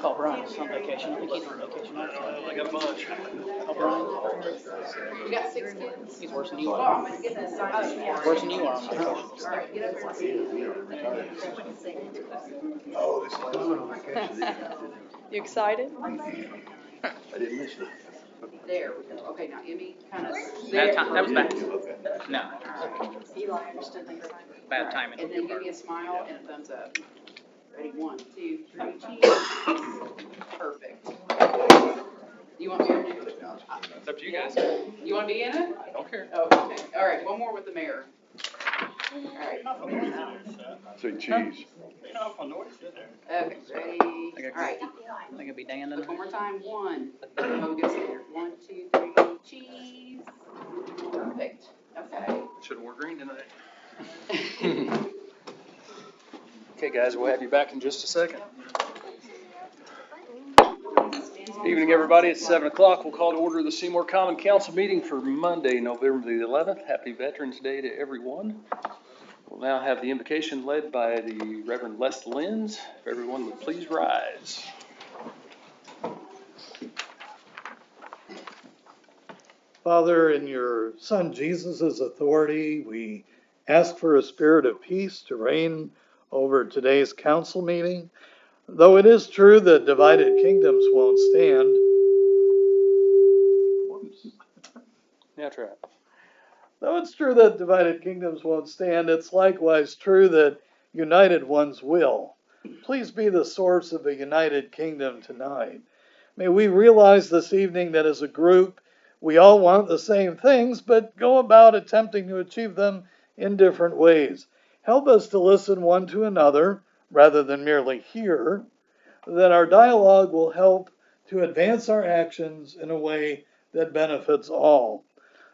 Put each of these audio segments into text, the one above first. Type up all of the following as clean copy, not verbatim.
call Brian. He's on vacation. I think he's on vacation. I got a bunch. Oh, Brian. You got 6 kids? He's worse than you Well, are. I'm gonna get that signed. Worse than you are on vacation. All right, get over here. Oh, this is going on vacation. You excited? I didn't miss it. There we go. Okay, now Emmy, kind of. Bad time. That was bad. Okay. No, Eli understood the sign. bad timing. And then give me a smile and a thumbs up. Ready, 1, 2, 3, cheese. Perfect. You want me to do it? It's up to you guys. You want to be in it? I don't care. Oh, okay. All right, one more with the mayor. All right. Say cheese. Okay, ready? All right. I think it'd be Dan Look tonight. one more time. 1. Oh, good here. 1, 2, 3, cheese. Perfect. Okay. Should've wore green tonight. Okay, guys, we'll have you back in just a second. Evening, everybody. It's 7 o'clock. We'll call to order the Seymour Common Council meeting for Monday, November the 11th. Happy Veterans Day to everyone. We'll now have the invocation led by the Reverend Les Lenz. If everyone would please rise. Father, in your Son Jesus' authority, we ask for a spirit of peace to reign over today's council meeting. Though it is true that divided kingdoms won't stand, Now try. though it's true that divided kingdoms won't stand, it's likewise true that united ones will. Please be the source of a united kingdom tonight. May we realize this evening that as a group, we all want the same things, but go about attempting to achieve them in different ways. Help us to listen one to another rather than merely hear, that our dialogue will help to advance our actions in a way that benefits all.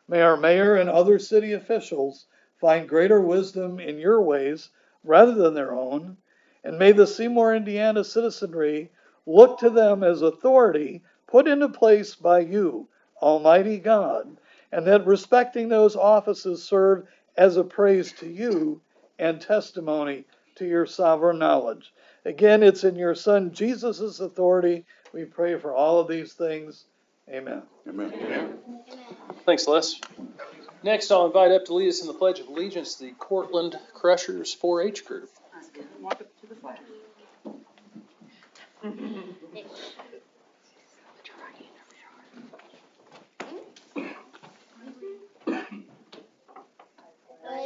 May our mayor and other city officials find greater wisdom in your ways rather than their own, and may the Seymour, Indiana citizenry look to them as authority put into place by you, Almighty God, and that respecting those offices serve as a praise to you and testimony to your sovereign knowledge. Again, it's in your Son Jesus' authority we pray for all of these things. Amen. Amen. Amen. Thanks, Les. Next, I'll invite up to lead us in the Pledge of Allegiance the Cortland Crushers 4-H group. Walk up to the flag.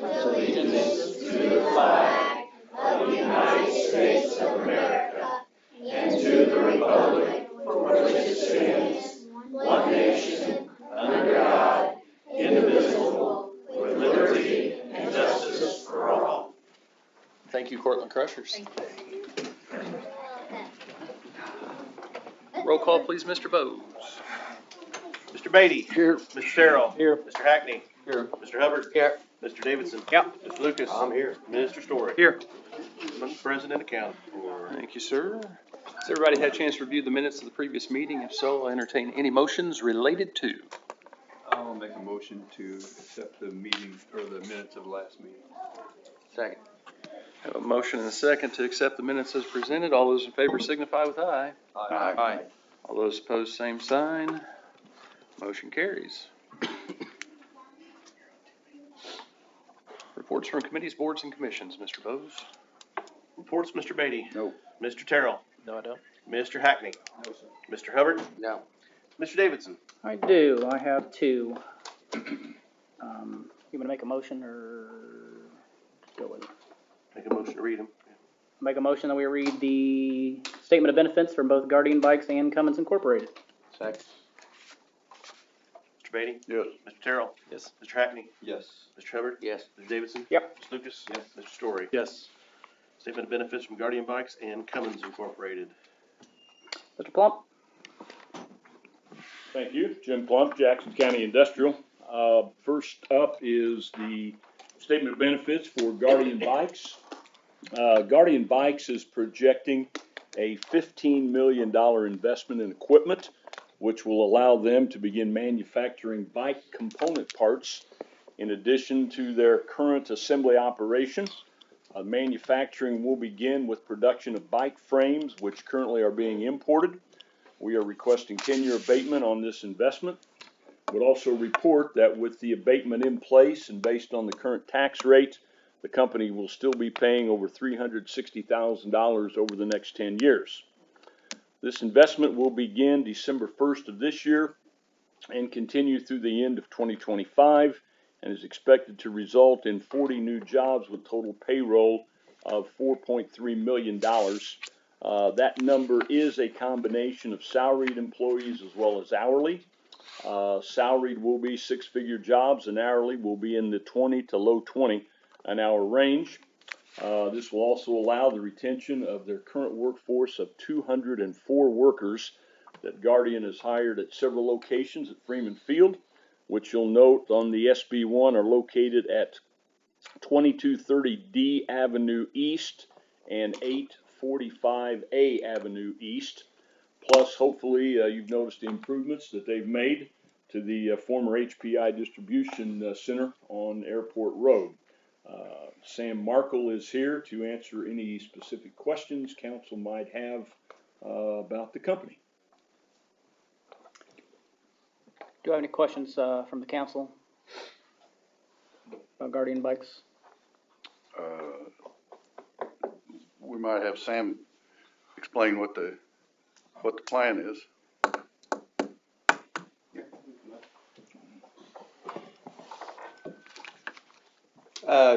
Allegiance to the flag of the United States of America and to the republic for which it stands, one nation, under God, indivisible, with liberty and justice for all. Thank you, Cortland Crushers. Roll call, please, Mr. Bowes. Mr. Beatty. Here. Mr. Terrell. Here. Mr. Hackney. Here. Mr. Hubbard. Here. Mr. Davidson. Yep. Mr. Lucas. I'm here. Mr. Story. Here. President accounted for. Thank you, sir. Has everybody had a chance to review the minutes of the previous meeting? If so, I'll entertain any motions related to. I'll make a motion to accept the meeting, or the minutes of the last meeting. Second. I have a motion and a second to accept the minutes as presented. All those in favor signify with aye. Aye. All those opposed, same sign. Motion carries. Reports from committees, boards, and commissions. Mr. Bowes? Reports, Mr. Beatty. No. Mr. Terrell. No, I don't. Mr. Hackney. No, sir. Mr. Hubbard. No. Mr. Davidson. I do. I have 2. You want to make a motion or go with it? Make a motion to read them. Make a motion that we read the statement of benefits from both Guardian Bikes and Cummins Incorporated. Second. Mr. Beatty. Yes. Mr. Terrell. Yes. Mr. Hackney. Yes. Mr. Hubbard. Yes. Mr. Davidson. Yep. Mr. Lucas. Yes. Mr. Story. Yes. Statement of benefits from Guardian Bikes and Cummins Incorporated. Mr. Plump? Thank you. Jim Plump, Jackson County Industrial. First up is the statement of benefits for Guardian Bikes. Guardian Bikes is projecting a $15 million investment in equipment, which will allow them to begin manufacturing bike component parts in addition to their current assembly operations. Manufacturing will begin with production of bike frames, which currently are being imported. We are requesting 10-year abatement on this investment. Would also report that with the abatement in place and based on the current tax rate, the company will still be paying over $360,000 over the next 10 years. This investment will begin December 1st of this year and continue through the end of 2025 and is expected to result in 40 new jobs with total payroll of $4.3 million. That number is a combination of salaried employees as well as hourly. Salaried will be six-figure jobs and hourly will be in the 20 to low 20 an hour range. This will also allow the retention of their current workforce of 204 workers that Guardian has hired at several locations at Freeman Field, which you'll note on the SB1 are located at 2230 D Avenue East and 845A Avenue East. Plus, hopefully, you've noticed the improvements that they've made to the former HPI distribution center on Airport Road. Sam Markle is here to answer any specific questions council might have about the company. Do I have any questions from the council about Guardian Bikes? We might have Sam explain what the plan is.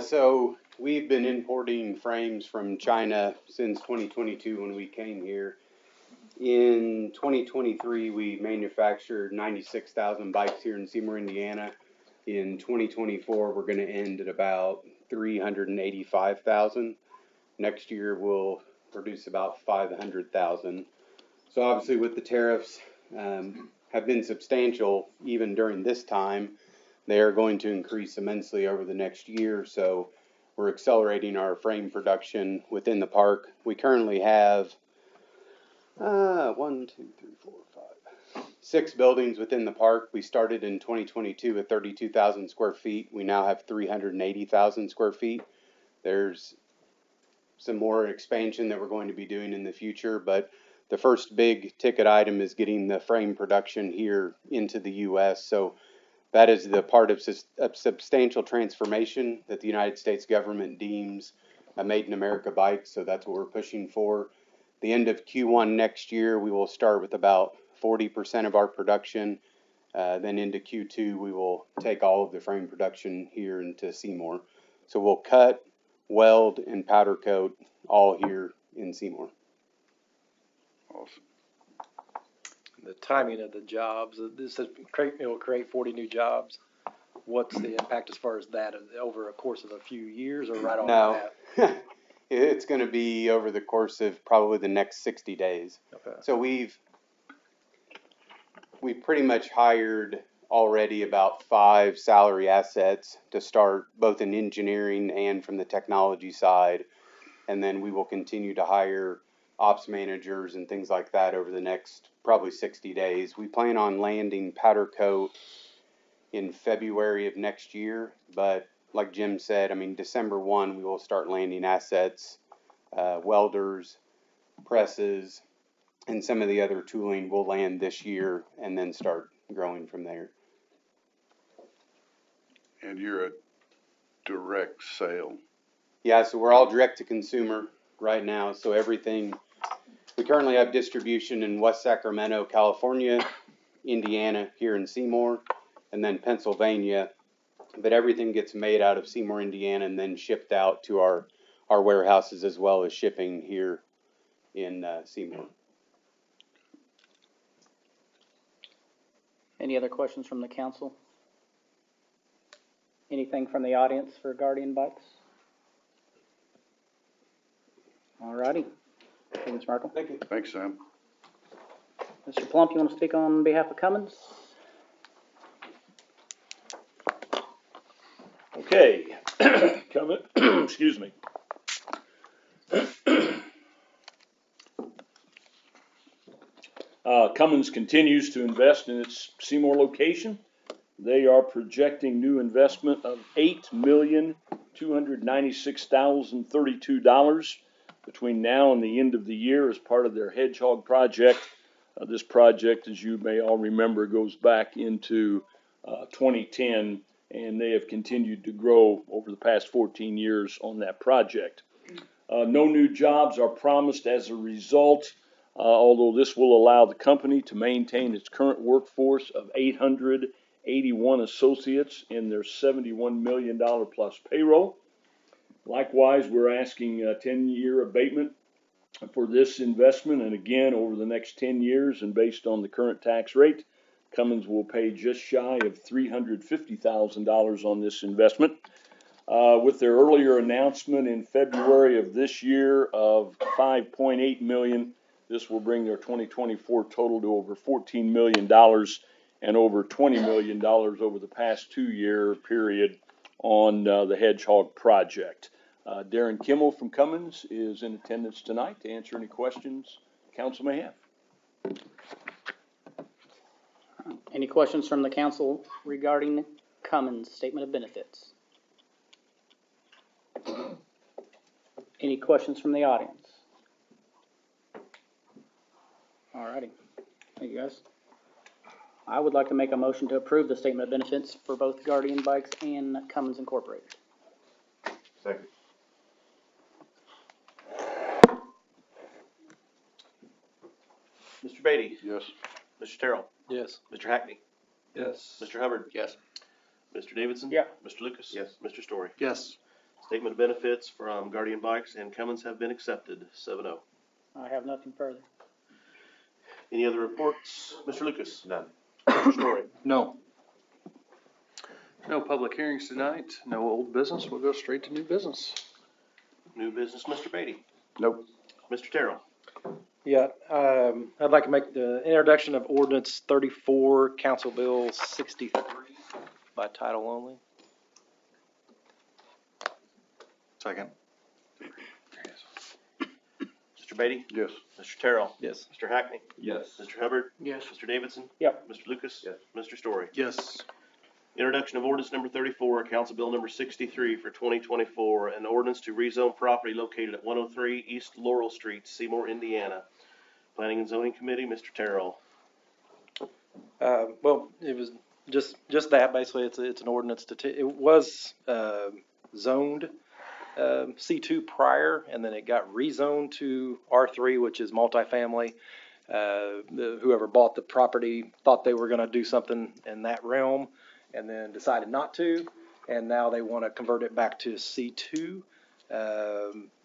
So we've been importing frames from China since 2022 when we came here. In 2023, we manufactured 96,000 bikes here in Seymour, Indiana. In 2024, we're going to end at about 385,000. Next year, we'll produce about 500,000. So obviously with the tariffs have been substantial even during this time, they are going to increase immensely over the next year. So we're accelerating our frame production within the park. We currently have 6 buildings within the park. We started in 2022 at 32,000 square feet. We now have 380,000 square feet. There's some more expansion that we're going to be doing in the future, but the first big ticket item is getting the frame production here into the U.S. So that is the part of substantial transformation that the United States government deems a Made in America bike. So that's what we're pushing for. The end of Q1 next year, we will start with about 40% of our production. Then into Q2, we will take all of the frame production here into Seymour. So we'll cut, weld, and powder coat all here in Seymour. Awesome. The timing of the jobs, this is, it will create 40 new jobs. What's the impact as far as that over a course of a few years or right off the bat? It's going to be over the course of probably the next 60 days. Okay. So we've pretty much hired already about 5 salary assets to start both in engineering and from the technology side. And then we will continue to hire ops managers and things like that over the next probably 60 days. We plan on landing powder coat in February of next year, but like Jim said, I mean, December 1, we will start landing assets, welders, presses, and some of the other tooling will land this year and then start growing from there. And you're a direct sale. Yeah, so we're all direct to consumer right now. So everything, we currently have distribution in West Sacramento, California, Indiana, here in Seymour, and then Pennsylvania. But everything gets made out of Seymour, Indiana, and then shipped out to our warehouses as well as shipping here in Seymour. Any other questions from the council? Anything from the audience for Guardian Bikes? Alrighty. Thank you, Mr. Markle. Thank you. Thanks, Sam. Mr. Plump, you want to speak on behalf of Cummins? Okay, excuse me. Cummins continues to invest in its Seymour location. They are projecting new investment of $8 million $296,032 between now and the end of the year as part of their Hedgehog project. This project, as you may all remember, goes back into 2010, and they have continued to grow over the past 14 years on that project. No new jobs are promised as a result, although this will allow the company to maintain its current workforce of 881 associates in their $71 million plus payroll. Likewise, we're asking a 10-year abatement for this investment, and again, over the next 10 years and based on the current tax rate, Cummins will pay just shy of $350,000 on this investment. With their earlier announcement in February of this year of $5.8 million, this will bring their 2024 total to over $14 million and over $20 million over the past 2-year period on the Hedgehog project. Darren Kimmel from Cummins is in attendance tonight to answer any questions council may have. Any questions from the council regarding Cummins' statement of benefits? Any questions from the audience? Alrighty, thank you guys. I would like to make a motion to approve the statement of benefits for both Guardian Bikes and Cummins Incorporated. Second. Mr. Beatty? Yes. Mr. Terrell? Yes. Mr. Hackney? Yes. Mr. Hubbard? Yes. Mr. Davidson? Yeah. Mr. Lucas? Yes. Mr. Story? Yes. Statement of benefits from Guardian Bikes and Cummins have been accepted, 7-0. I have nothing further. Any other reports? Mr. Lucas? None. Mr. Story? No. No public hearings tonight, no old business, we'll go straight to new business. New business, Mr. Beatty? Nope. Mr. Terrell? Yeah, I'd like to make the introduction of ordinance 34, Council Bill 63 by title only. Second. Mr. Beatty? Yes. Mr. Terrell? Yes. Mr. Hackney? Yes. Mr. Hubbard? Yes. Mr. Davidson? Yep. Mr. Lucas? Yes. Mr. Story? Yes. Introduction of ordinance number 34, Council Bill number 63 for 2024, an ordinance to rezone property located at 103 East Laurel Street, Seymour, Indiana. Planning and Zoning Committee, Mr. Terrell. Well, it was just that, basically, it's an ordinance it was, zoned, C2 prior, and then it got rezoned to R3, which is multifamily. Whoever bought the property thought they were gonna do something in that realm, and then decided not to, and now they wanna convert it back to C2.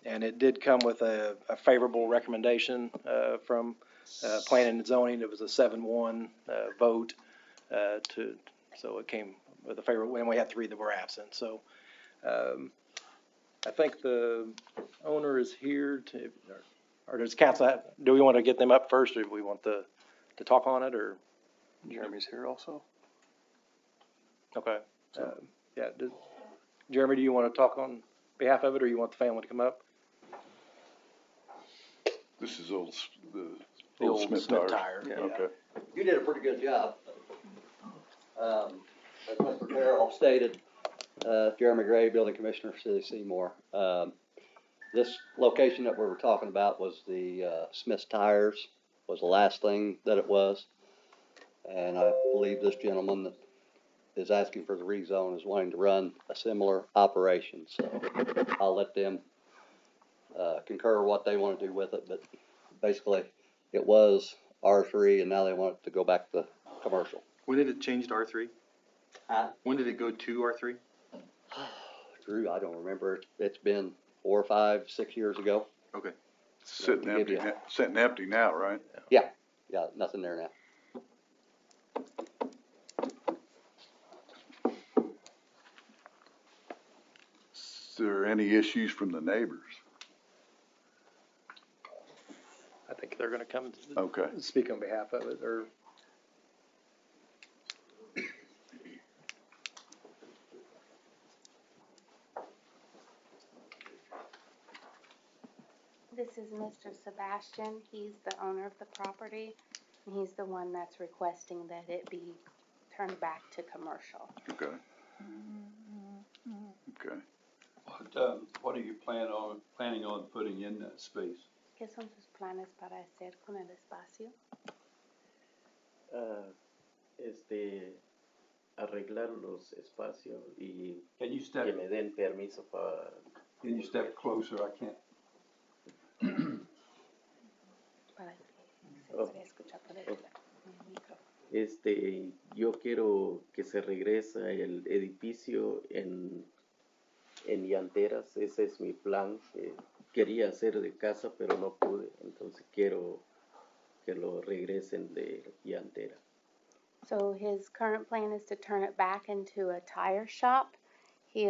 And it did come with a favorable recommendation, from, Planning and Zoning. It was a 7-1, vote, so it came with a favorable, and we had 3 that were absent, so, I think the owner is here or does council, do we want to get them up first, or do we want to talk on it, or? Jeremy's here also. Okay, yeah, Jeremy, do you want to talk on behalf of it, or you want the family to come up? This is the The old Smith tires. tire. Yeah. Okay. You did a pretty good job. As Mr. Carroll stated, Jeremy Gray, Building Commissioner for City of Seymour. This location that we were talking about was the Smith's Tires, was the last thing that it was. And I believe this gentleman that is asking for the rezone is wanting to run a similar operation. So I'll let them concur what they want to do with it. But basically, it was R3, and now they want it to go back to commercial. When did it change to R3? Huh? When did it go to R3? Drew, I don't remember. It's been 4, 5, 6 years ago. Okay. Sitting empty now, right? Yeah, nothing there now. Is there any issues from the neighbors? I think they're gonna come Okay. speak on behalf of it, or. This is Mr. Sebastian. He's the owner of the property, and he's the one that's requesting that it be turned back to commercial. Okay. Okay. What are you planning on putting in that space? ¿Qué son sus planes para hacer con el espacio? Arreglar los espacios y Can you que step, me den permiso para. can you step closer? I can't. Para que se Oh. pueda escuchar por el micrófono. Yo quiero que se regrese el edificio en llanteras, ese es mi plan. Quería hacer de casa, pero no pude, entonces quiero que lo regresen de llantera. So his current plan is to turn it back into a tire shop. He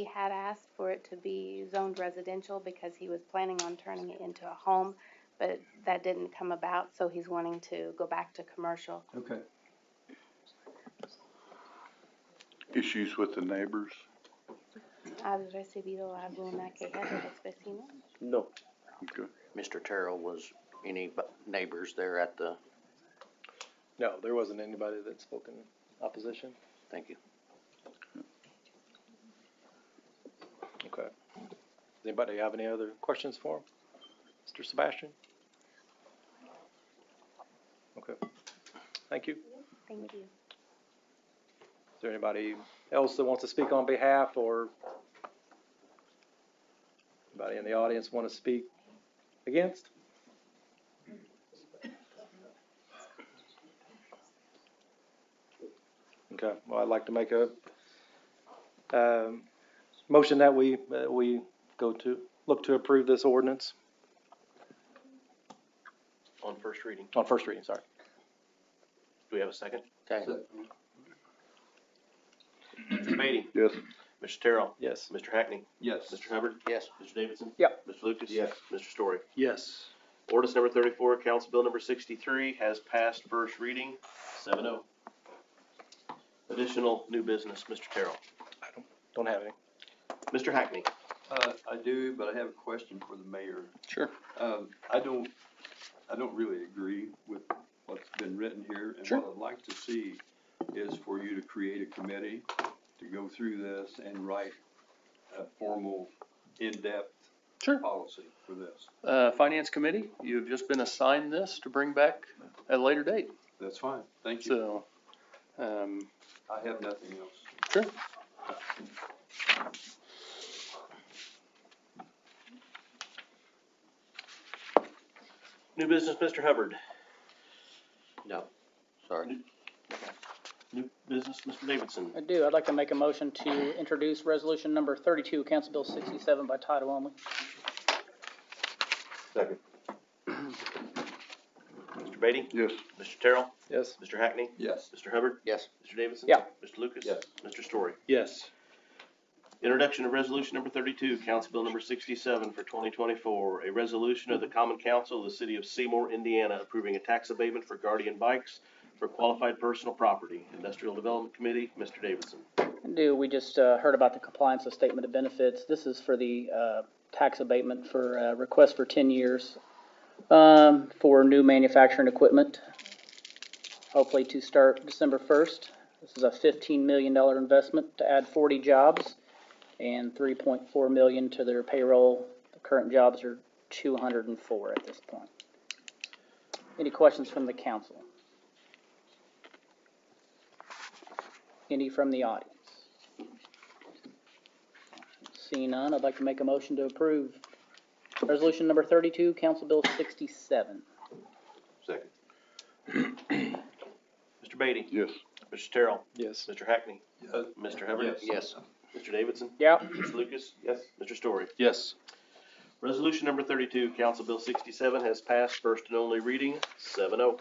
had asked for it to be zoned residential because he was planning on turning it into a home, but that didn't come about, so he's wanting to go back to commercial. Okay. Issues with the neighbors? ¿Has recibido alguna queja de los vecinos? No. Okay. Mr. Terrell, was any neighbors there at the, No, there wasn't anybody that spoke in opposition. thank you. Okay. Does anybody have any other questions for him? Mr. Sebastian? Okay. Thank you. Thank you. Is there anybody else that wants to speak on behalf, or anybody in the audience want to speak against? Okay, well, I'd like to make a motion that we look to approve this ordinance On first reading. on first reading, sorry. Do we have a second? Okay. Mr. Beatty? Yes. Mr. Terrell? Yes. Mr. Hackney? Yes. Mr. Hubbard? Yes. Mr. Davidson? Yep. Mr. Lucas? Yes. Mr. Story? Yes. Ordinance number 34, Council Bill number 63 has passed first reading, 7-0. Additional new business, Mr. Terrell. Don't have any. Mr. Hackney. I do, but I have a question for the mayor. Sure. I don't really agree with what's been written here. And Sure. what I'd like to see is for you to create a committee to go through this and write a formal, in-depth Sure. policy for this. Finance Committee, you've just been assigned this to bring back at a later date. That's fine. Thank you. So, I have nothing else. sure. New business, Mr. Hubbard. No, sorry. New business, Mr. Davidson. I do. I'd like to make a motion to introduce resolution number 32, Council Bill 67 by title only. Second. Mr. Beatty? Yes. Mr. Terrell? Yes. Mr. Hackney? Yes. Mr. Hubbard? Yes. Mr. Davidson? Yeah. Mr. Lucas? Yes. Mr. Story? Yes. Introduction of resolution number 32, Council Bill number 67 for 2024. A resolution of the Common Council of the City of Seymour, Indiana, approving a tax abatement for Guardian bikes for qualified personal property. Industrial Development Committee, Mr. Davidson. I do. We just heard about the compliance of statement of benefits. This is for the tax abatement for request for 10 years for new manufacturing equipment, hopefully to start December 1st. This is a $15 million investment to add 40 jobs and $3.4 million to their payroll. The current jobs are 204 at this point. Any questions from the council? Any from the audience? Seeing none, I'd like to make a motion to approve resolution number 32, Council Bill 67. Second. Mr. Beatty? Yes. Mr. Terrell? Yes. Mr. Hackney? Yes. Mr. Hubbard? Yes. Mr. Davidson? Yeah. Mr. Lucas? Yes. Mr. Story? Yes. Resolution number 32, Council Bill 67 has passed first and only reading, 7-0.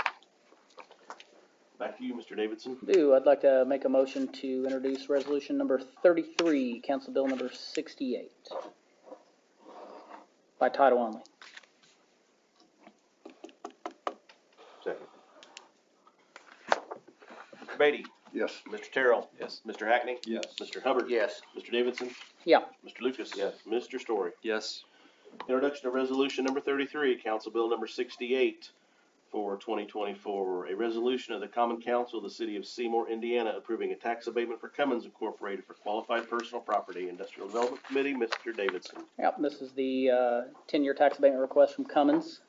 Back to you, Mr. Davidson. I'd like to make a motion to introduce resolution number 33, Council Bill number 68. By title only. Second. Mr. Beatty? Yes. Mr. Terrell? Yes. Mr. Hackney? Yes. Mr. Hubbard? Yes. Mr. Davidson? Yeah. Mr. Lucas? Yes. Mr. Story? Yes. Introduction of resolution number 33, Council Bill number 68, for 2024. A resolution of the Common Council of the City of Seymour, Indiana, approving a tax abatement for Cummins Incorporated for qualified personal property. Industrial Development Committee, Mr. Davidson. Yep, this is the 10-year tax abatement request from Cummins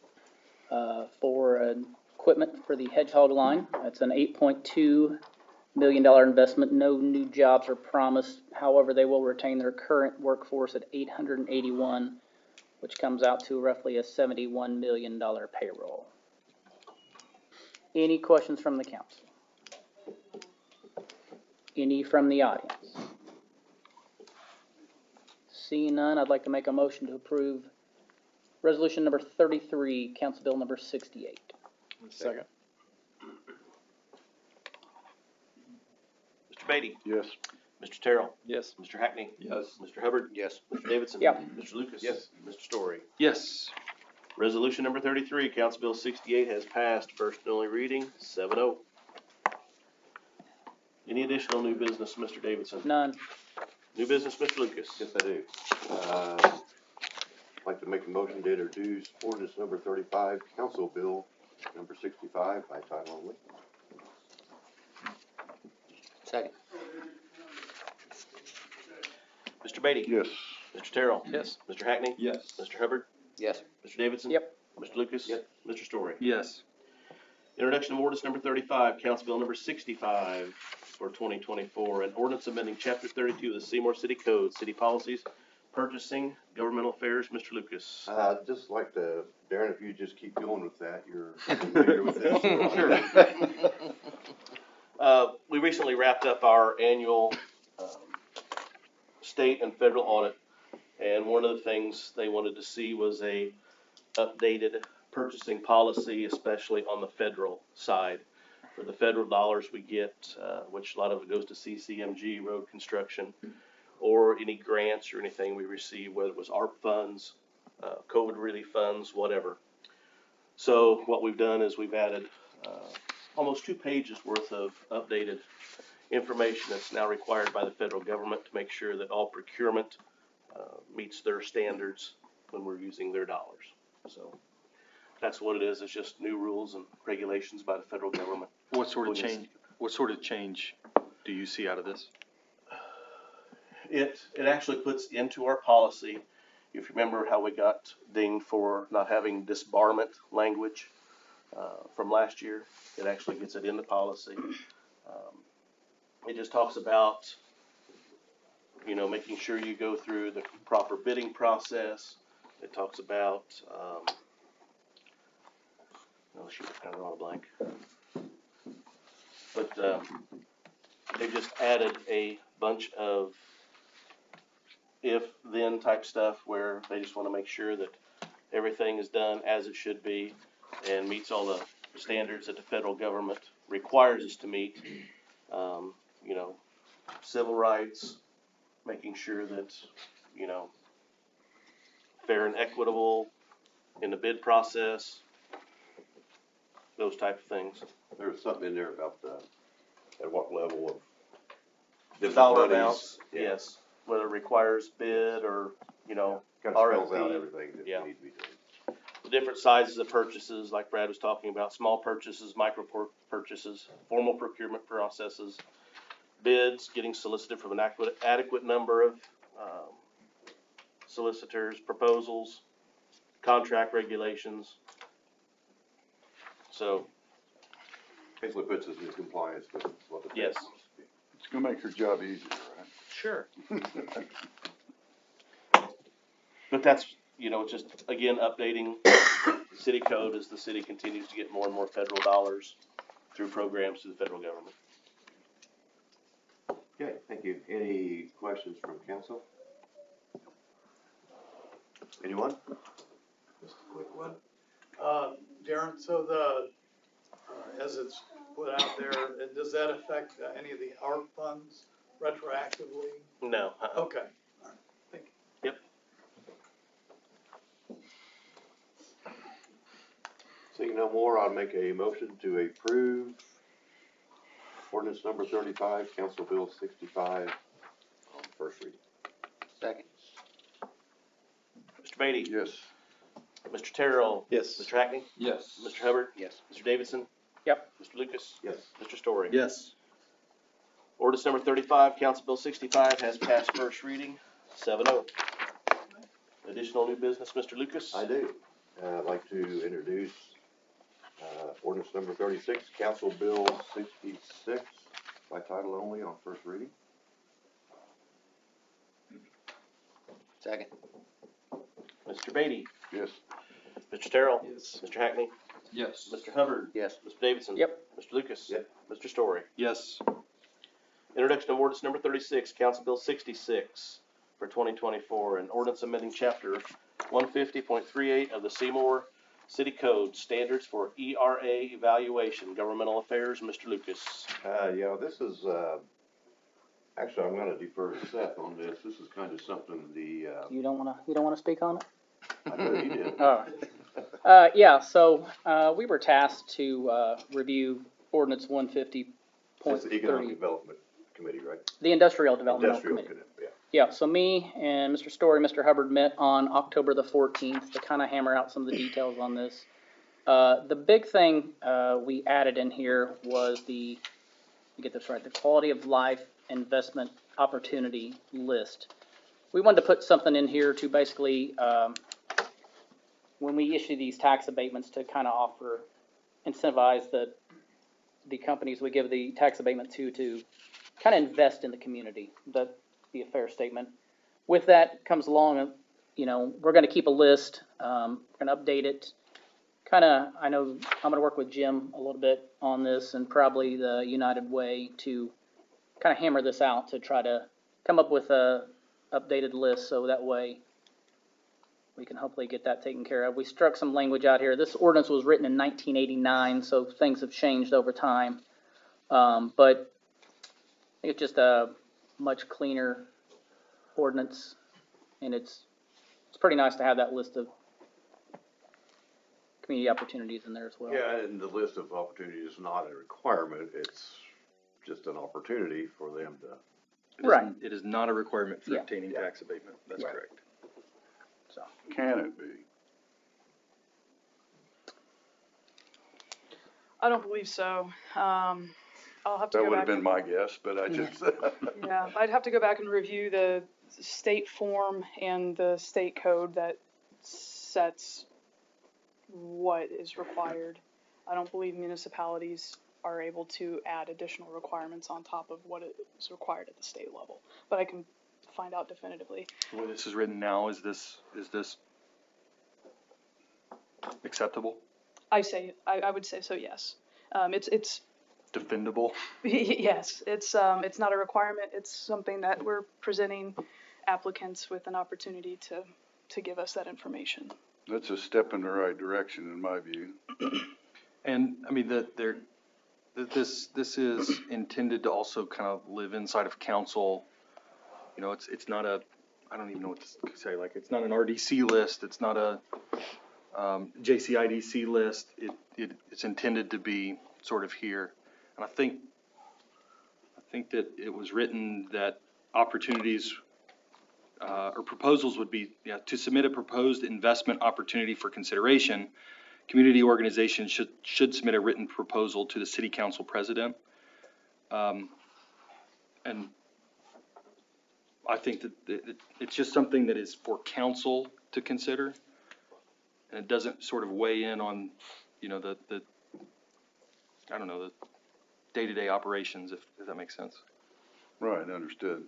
for equipment for the Hedgehog line. It's an $8.2 million investment. No new jobs are promised. However, they will retain their current workforce at 881, which comes out to roughly a $71 million payroll. Any questions from the council? Any from the audience? Seeing none, I'd like to make a motion to approve resolution number 33, Council Bill number 68. Second. Mr. Beatty? Yes. Mr. Terrell? Yes. Mr. Hackney? Yes. Mr. Hubbard? Yes. Mr. Davidson? Yep. Mr. Lucas? Yes. Mr. Story? Yes. Resolution number 33, Council Bill 68 has passed first and only reading, 7-0. Any additional new business, Mr. Davidson? None. New business, Mr. Lucas? Yes, I do. I'd like to make a motion to introduce ordinance number 35, Council Bill number 65 by title only. Second. Mr. Beatty? Yes. Mr. Terrell? Yes. Mr. Hackney? Yes. Mr. Hubbard? Yes. Mr. Davidson? Yep. Mr. Lucas? Yep. Mr. Story? Yes. Introduction of ordinance number 35, Council Bill number 65 for 2024, an ordinance amending Chapter 32 of the Seymour City Code, City Policies, Purchasing, Governmental Affairs. Mr. Lucas. I'd just like to, Darren, if you just keep going with that, you're familiar with this. We recently wrapped up our annual state and federal audit, and one of the things they wanted to see was a updated purchasing policy, especially on the federal side. For the federal dollars we get, which a lot of it goes to CCMG, road construction, or any grants or anything we receive, whether it was ARP funds, COVID relief funds, whatever. So what we've done is we've added almost 2 pages worth of updated information that's now required by the federal government to make sure that all procurement meets their standards when we're using their dollars. So that's what it is. It's just new rules and regulations by the federal government. What sort of change do you see out of this? It actually puts into our policy, if you remember how we got dinged for not having disbarment language from last year, it actually gets it in the policy. It just talks about, making sure you go through the proper bidding process. It talks about, oh shoot, I kind of drawn a blank. But they just added a bunch of if-then type stuff where they just want to make sure that everything is done as it should be and meets all the standards that the federal government requires us to meet. Civil rights, making sure that, fair and equitable in the bid process, those type of things. There was something in there about at what level of The different dollar monies. amounts, Yeah. yes, whether it requires bid or, Kind of spells RFP. out everything that Yeah. needs to be done. The different sizes of purchases, like Brad was talking about, small purchases, micro purchases, formal procurement processes, bids, getting solicited from an adequate number of solicitors, proposals, contract regulations. So, Basically puts us in compliance with what the. yes. It's gonna make your job easier, right? Sure. But that's, just, again, updating city code as the city continues to get more and more federal dollars through programs through the federal government. Okay, thank you. Any questions from council? Anyone? Just a quick one. Darren, so as it's put out there, does that affect any of the ARP funds retroactively? No. Okay. All right. Thank you. Yep. Seeing no more, I'll make a motion to approve ordinance number 35, Council Bill 65 on first reading. Second. Mr. Beatty? Yes. Mr. Terrell? Yes. Mr. Hackney? Yes. Mr. Hubbard? Yes. Mr. Davidson? Yep. Mr. Lucas? Yes. Mr. Story? Yes. Ordinance number 35, Council Bill 65 has passed first reading, 7-0. Additional new business, Mr. Lucas? I do. I'd like to introduce, ordinance number 36, Council Bill 66, by title only on first reading. Second. Mr. Beatty? Yes. Mr. Terrell? Yes. Mr. Hackney? Yes. Mr. Hubbard? Yes. Mr. Davidson? Yep. Mr. Lucas? Yep. Mr. Story? Yes. Introduction of ordinance number 36, Council Bill 66 for 2024, and ordinance amending chapter 150.38 of the Seymour City Code, standards for ERA evaluation, governmental affairs. Mr. Lucas. Yeah, this is, actually, I'm gonna defer to Seth on this. This is kind of something You don't wanna speak on it? I know you did. Yeah, so, we were tasked to, review ordinance 150.30. It's the Economic Development Committee, right? The Industrial Development Industrial Committee. yeah. Yeah, so me and Mr. Story, Mr. Hubbard met on October the 14th to kind of hammer out some of the details on this. The big thing we added in here was let me get this right, the quality of life investment opportunity list. We wanted to put something in here to basically, when we issue these tax abatements, to kind of incentivize the companies we give the tax abatement to kind of invest in the community. That'd be a fair statement. With that comes along, we're going to keep a list, we're going to update it. I know I'm going to work with Jim a little bit on this, and probably the United Way, to kind of hammer this out to try to come up with a updated list, so that way we can hopefully get that taken care of. We struck some language out here. This ordinance was written in 1989, so things have changed over time. But I think it's just a much cleaner ordinance, and it's pretty nice to have that list of community opportunities in there as well. Yeah, and the list of opportunities is not a requirement. It's just an opportunity for them to. Right. It is not a requirement for Yeah. obtaining tax abatement. That's Right. correct. So. Can it be? I don't believe so. I'll have to That go would have back. been my guess, but I just. Yeah, I'd have to go back and review the state form and the state code that sets what is required. I don't believe municipalities are able to add additional requirements on top of what is required at the state level, but I can find out definitively. The way this is written now, is this acceptable? I would say so, yes. It's Defendable? yes, it's not a requirement. It's something that we're presenting applicants with an opportunity to give us that information. That's a step in the right direction, in my view. And, I mean, this is intended to also kind of live inside of council. It's not I don't even know what to say, like, it's not an RDC list, it's not a JCIDC list. It's intended to be sort of here. And I think that it was written that opportunities or proposals would be, to submit a proposed investment opportunity for consideration, community organizations should submit a written proposal to the city council president. And I think that it's just something that is for council to consider. And it doesn't sort of weigh in on, the day-to-day operations, if that makes sense. Right, understood.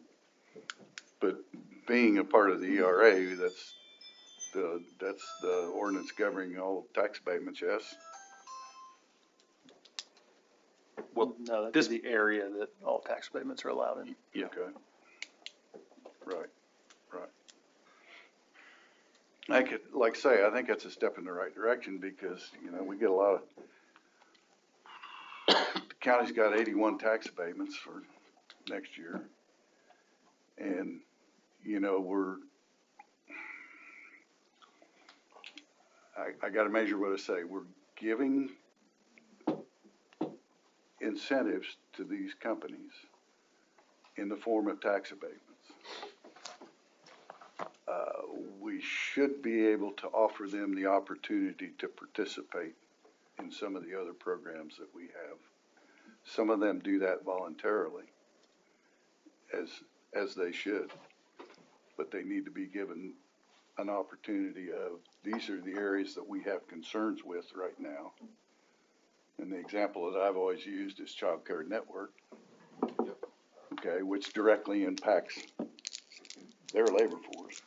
But being a part of the ERA, that's the ordinance governing all tax abatements, yes? Well, no, that's the area that all tax abatements are allowed in. Yeah. Okay. Right. Like I say, I think that's a step in the right direction, because, we get a lot of, the county's got 81 tax abatements for next year. And, I gotta measure what I say. We're giving incentives to these companies in the form of tax abatements. we should be able to offer them the opportunity to participate in some of the other programs that we have. Some of them do that voluntarily, as they should, but they need to be given an opportunity of, these are the areas that we have concerns with right now. And the example that I've always used is Child Care Network, okay, which directly impacts their labor force.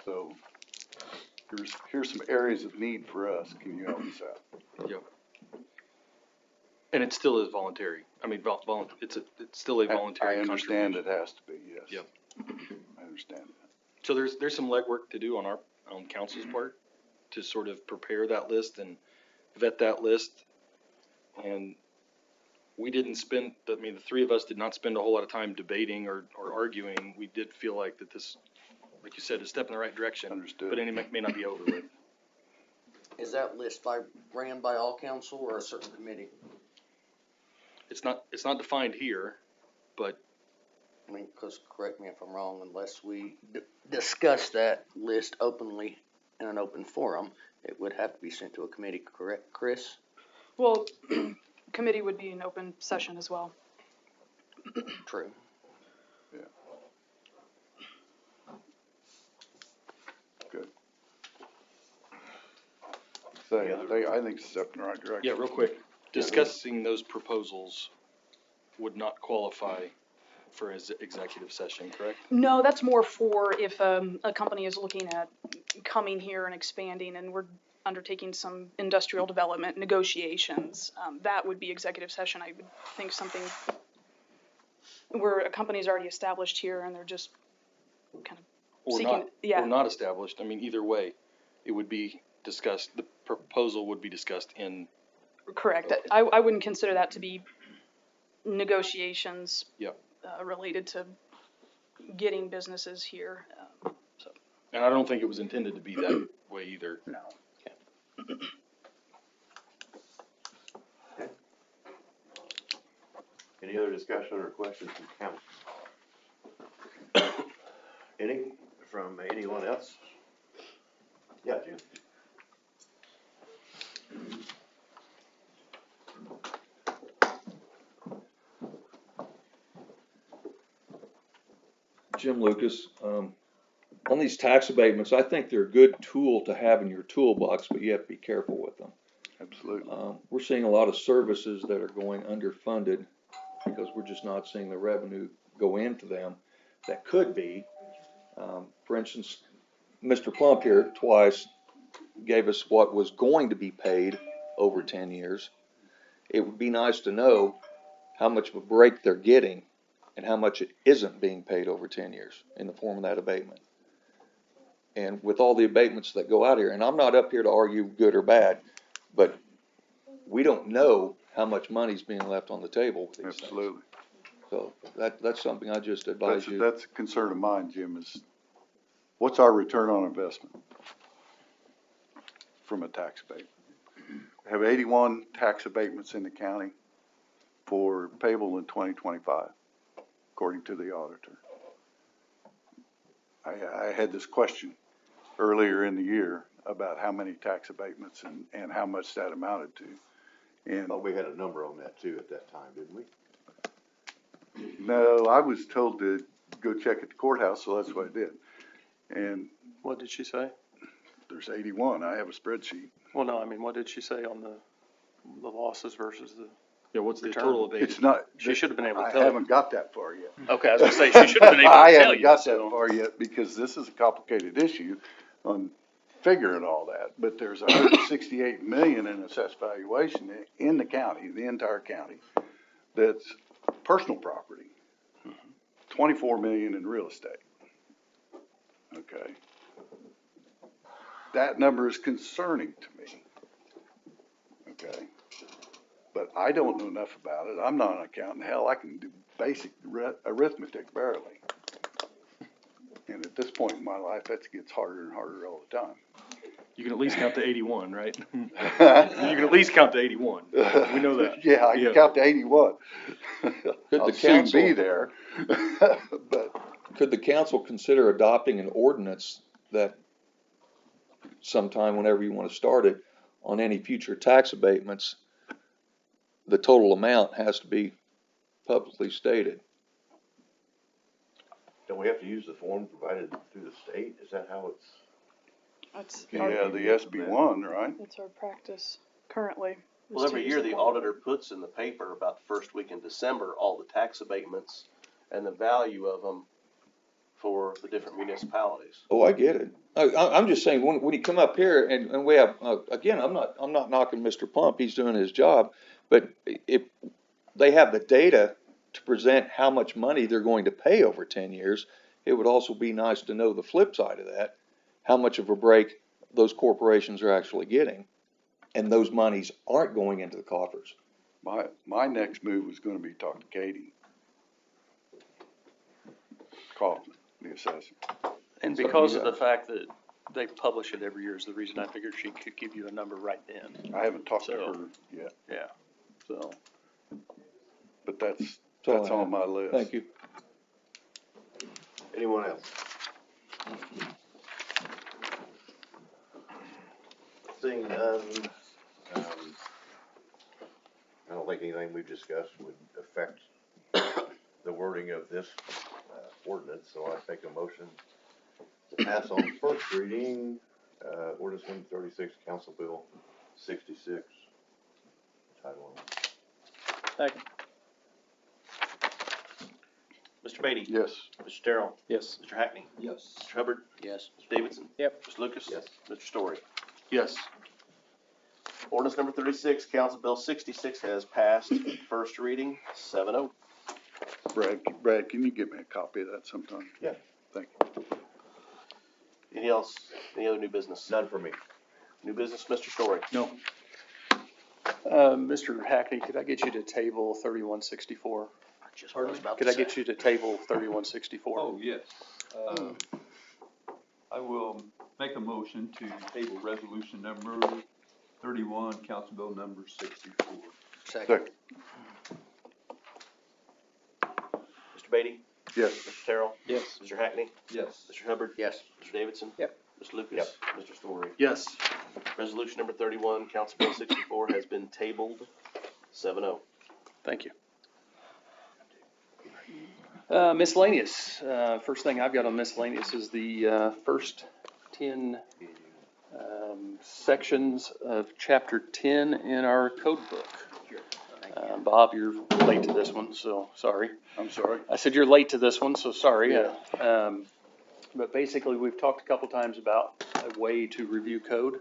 So here's some areas of need for us. Can you help us out? Yep. And it still is voluntary. I mean, it's still a voluntary I understand contribution. it has to be, yes. Yep. I understand that. So there's some legwork to do on our, on council's part to sort of prepare that list and vet that list. And we didn't spend, I mean, the three of us did not spend a whole lot of time debating or arguing. We did feel like that this, like you said, is a step in the right direction. Understood. But it may not be over with. Is that list ran by all council or a certain committee? It's not defined here, but I mean, cause correct me if I'm wrong, unless we discuss that list openly in an open forum, it would have to be sent to a committee, correct, Chris? Well, committee would be an open session as well. True. Yeah. Good. So I think it's a step in the right direction. yeah, real quick, discussing those proposals would not qualify for his executive session, correct? No, that's more for if a company is looking at coming here and expanding and we're undertaking some industrial development negotiations. That would be executive session. I would think something where a company's already established here and they're just kind of Or seeking, not, yeah. or not established. I mean, either way, it would be discussed, the proposal would be discussed in. Correct. I wouldn't consider that to be negotiations. Yep. Related to getting businesses here. So. And I don't think it was intended to be that way either. No. Any other discussion or questions from council? Any from anyone else? Yeah, Jim. Jim Lucas, on these tax abatements, I think they're a good tool to have in your toolbox, but you have to be careful with them. Absolutely. We're seeing a lot of services that are going underfunded because we're just not seeing the revenue go into them that could be. For instance, Mr. Plump here twice gave us what was going to be paid over 10 years. It would be nice to know how much of a break they're getting and how much it isn't being paid over 10 years in the form of that abatement. And with all the abatements that go out here, and I'm not up here to argue good or bad, but we don't know how much money's being left on the table with these Absolutely. things. So that's something I just advise you. That's a concern of mine, Jim, is what's our return on investment from a tax abatement? We have 81 tax abatements in the county for payable in 2025, according to the auditor. I had this question earlier in the year about how many tax abatements and how much that amounted to. And But we had a number on that too at that time, didn't we? no, I was told to go check at the courthouse, so that's what I did. And What did she say? there's 81. I have a spreadsheet. Well, no, I mean, what did she say on the losses versus the? Yeah, what's the Return. total abatement? It's not. She should have been able to I tell you. haven't got that far yet. Okay, I was gonna say, she should have been able to I tell haven't you, got that so. far yet because this is a complicated issue on figuring all that. But there's 168 million in assessed valuation in the county, the entire county, that's personal property. 24 million in real estate. Okay. That number is concerning to me. Okay. But I don't know enough about it. I'm not an accountant. Hell, I can do basic arithmetic barely. And at this point in my life, that gets harder and harder all the time. You can at least count to 81, right? You can at least count to 81. We know that. Yeah, I can count to 81. Could I'll the soon council- be there. But could the council consider adopting an ordinance that sometime whenever you want to start it, on any future tax abatements, the total amount has to be publicly stated? Don't we have to use the form provided through the state? Is that how it's? That's Yeah, the SB1, right? That's our practice currently. Well, every year the auditor puts in the paper about the first week in December, all the tax abatements and the value of them for the different municipalities. Oh, I get it. I'm just saying, when you come up here and we have, again, I'm not knocking Mr. Plump, he's doing his job, but if they have the data to present how much money they're going to pay over 10 years, it would also be nice to know the flip side of that, how much of a break those corporations are actually getting, and those monies aren't going into the coffers. My next move was gonna be talk to Katie Kaufman, the assessor. And because of the fact that they publish it every year is the reason I figured she could give you a number right then. I haven't talked to her yet. Yeah, so. But that's on my list. Thank you. Anyone else? Seeing none, I don't think anything we've discussed would affect the wording of this ordinance, so I take a motion to pass on first reading, ordinance 136, Council Bill 66, title only. Second. Mr. Beatty? Yes. Mr. Terrell? Yes. Mr. Hackney? Yes. Mr. Hubbard? Yes. Mr. Davidson? Yep. Mr. Lucas? Yes. Mr. Story? Yes. Ordinance number 36, Council Bill 66 has passed first reading, 7-0. Brad, can you get me a copy of that sometime? Yeah. Thank you. Anything else? Any other new business? None for me. New business, Mr. Story? No. Mr. Hackney, could I get you to table 3164? Could I get you to table 3164? Oh, yes. I will make a motion to table resolution number 31, Council Bill number 64. Second. Mr. Beatty? Yes. Mr. Terrell? Yes. Mr. Hackney? Yes. Mr. Hubbard? Yes. Mr. Davidson? Yep. Mr. Lucas? Mr. Story? Yes. Resolution number 31, Council Bill 64 has been tabled, 7-0. Thank you. Miscellaneous. First thing I've got on miscellaneous is the first 10 sections of chapter 10 in our code book. Bob, you're late to this one, so sorry. I'm sorry. I said you're late to this one, so sorry. Yeah. But basically, we've talked a couple times about a way to review code.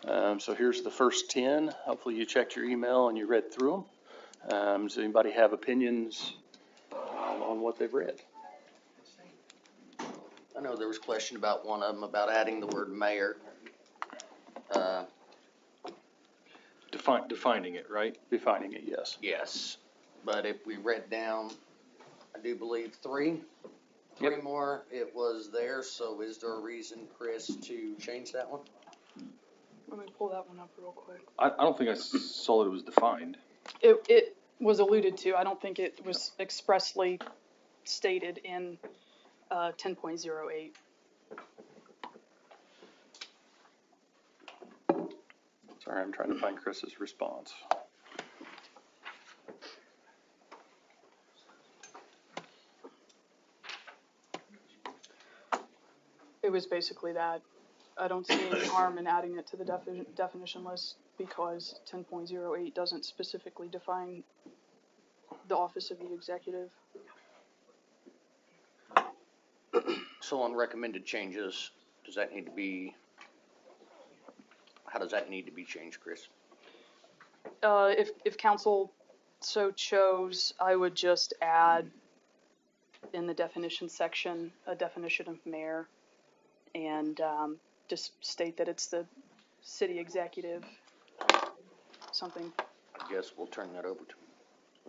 So here's the first 10. Hopefully you checked your email and you read through them. Does anybody have opinions on what they've read? I know there was a question about one of them about adding the word mayor. Defining it, right? Defining it, yes. Yes, but if we read down, I do believe three more, it was there, so is there a reason, Chris, to change that one? Let me pull that one up real quick. I don't think I saw that it was defined. It was alluded to. I don't think it was expressly stated in 10.08. Sorry, I'm trying to find Chris's response. It was basically that. I don't see any harm in adding it to the definition list because 10.08 doesn't specifically define the office of the executive. So on recommended changes, does that need to be, how does that need to be changed, Chris? If council so chose, I would just add in the definition section a definition of mayor and just state that it's the city executive, something. I guess we'll turn that over to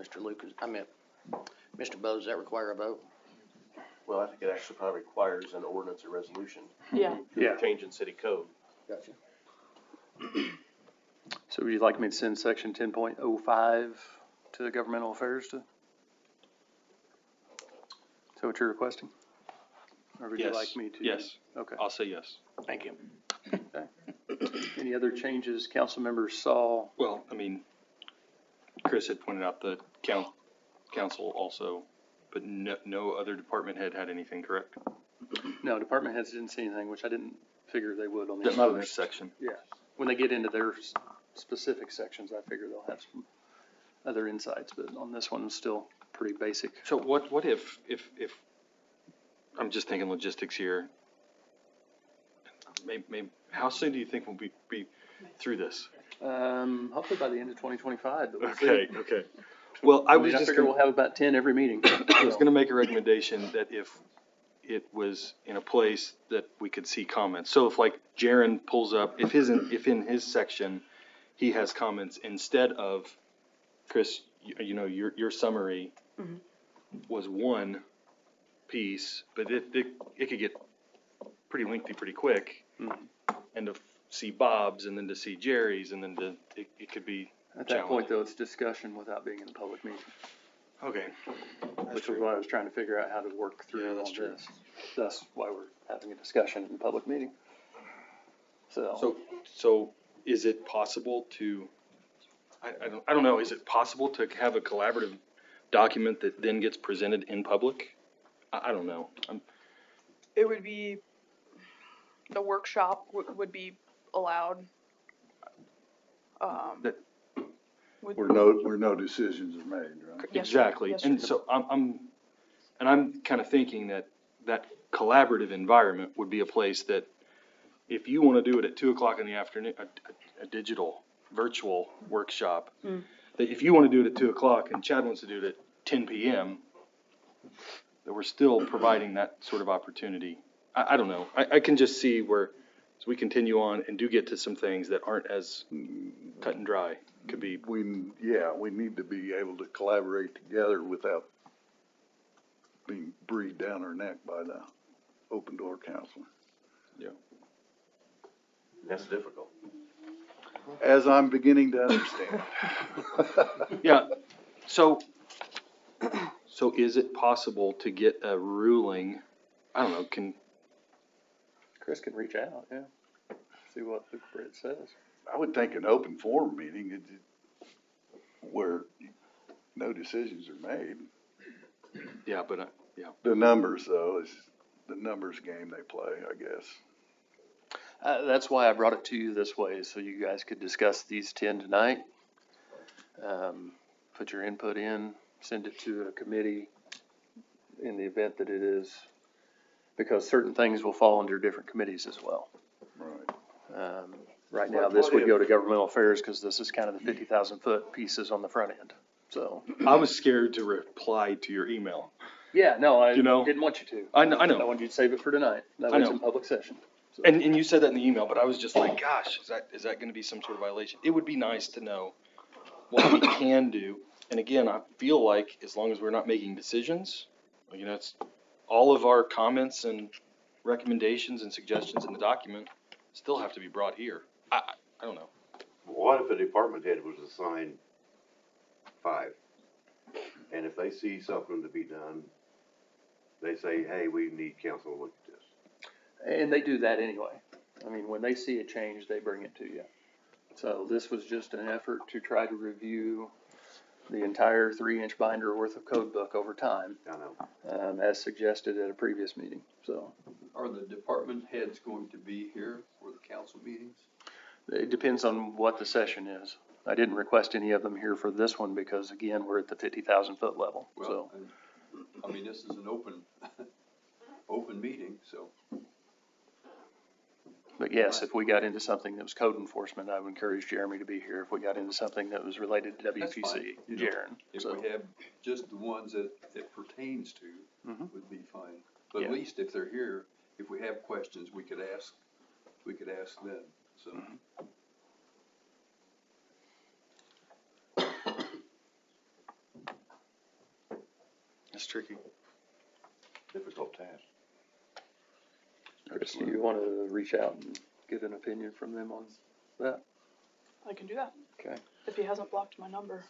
Mr. Lucas. Mr. Bose, does that require a vote? Well, I think it actually probably requires an ordinance or resolution. Yeah. Yeah. Change in city code. Gotcha. So would you like me to send section 10.05 to the governmental affairs to? Is that what you're requesting? Or would you Yes, like me to? yes. Okay, I'll say yes. thank you. Any other changes council members saw? Well, I mean, Chris had pointed out the council also, but no other department head had anything, correct? No, department heads didn't see anything, which I didn't figure they would on the. Not in this section. Yeah, when they get into their specific sections, I figure they'll have some other insights, but on this one, it's still pretty basic. So what if, I'm just thinking logistics here. Maybe, how soon do you think we'll be through this? Hopefully by the end of 2025. but we'll see. Okay. Well, I was I just figure gonna, we'll have about 10 every meeting. I was gonna make a recommendation that if it was in a place that we could see comments. So if like Jaren pulls up, if in his section, he has comments instead of, Chris, you know, your summary was one piece, but it could get pretty lengthy pretty quick. And to see Bob's and then to see Jerry's and then it could be At that point, though, it's discussion without being in a public meeting. Okay. Which is why I was trying to figure out how to work through all this. That's why we're having a discussion in a public meeting. So is it possible to, I don't know, is it possible to have a collaborative document that then gets presented in public? I don't know. It would be, the workshop would be allowed. That- Where no decisions are made, right? Yes, sir. Exactly. Yes, sir. And so I'm kind of thinking that collaborative environment would be a place that if you want to do it at 2:00 in the afternoon, a digital virtual workshop, that if you want to do it at 2:00 and Chad wants to do it at 10 p.m., that we're still providing that sort of opportunity. I don't know. I can just see where, as we continue on and do get to some things that aren't as cut and dry, could be. We need to be able to collaborate together without being breathed down our neck by the open door counselor. Yeah. That's difficult. As I'm beginning to understand. Yeah, so is it possible to get a ruling, I don't know, Chris can reach out, yeah. See what the grid says. I would think an open forum meeting where no decisions are made. Yeah, but, yeah. The numbers though, is the numbers game they play, I guess. That's why I brought it to you this way, so you guys could discuss these 10 tonight. Put your input in, send it to a committee in the event that it is, because certain things will fall under different committees as well. Right. Right now, this would go to governmental affairs because this is kind of the 50,000 foot pieces on the front end, so. I was scared to reply to your email. Yeah, no, I You know, didn't want you to. I know. I wanted you to save it for tonight. That I way it's know. in public session. So. And you said that in the email, but I was just like, gosh, is that gonna be some sort of violation? It would be nice to know what we can do. And again, I feel like as long as we're not making decisions, you know, it's all of our comments and recommendations and suggestions in the document still have to be brought here. I don't know. What if a department head was assigned 5? And if they see something to be done, they say, hey, we need council to look at this. And they do that anyway. I mean, when they see a change, they bring it to you. So this was just an effort to try to review the entire 3-inch binder worth of code book over time. I know. As suggested at a previous meeting, so. Are the department heads going to be here for the council meetings? It depends on what the session is. I didn't request any of them here for this one because again, we're at the 50,000 foot level, so. Well, I mean, this is an open meeting, so. But yes, if we got into something that was code enforcement, I would encourage Jeremy to be here. If we got into something that was related to That's WPC, fine. You know, Jaren. If So, we have just the ones that it pertains to, would be fine. But Yeah. at least if they're here, if we have questions, we could ask them, so. It's tricky. Difficult task. Chris, do you want to reach out and get an opinion from them on that? I can do that, Okay. if he hasn't blocked my number.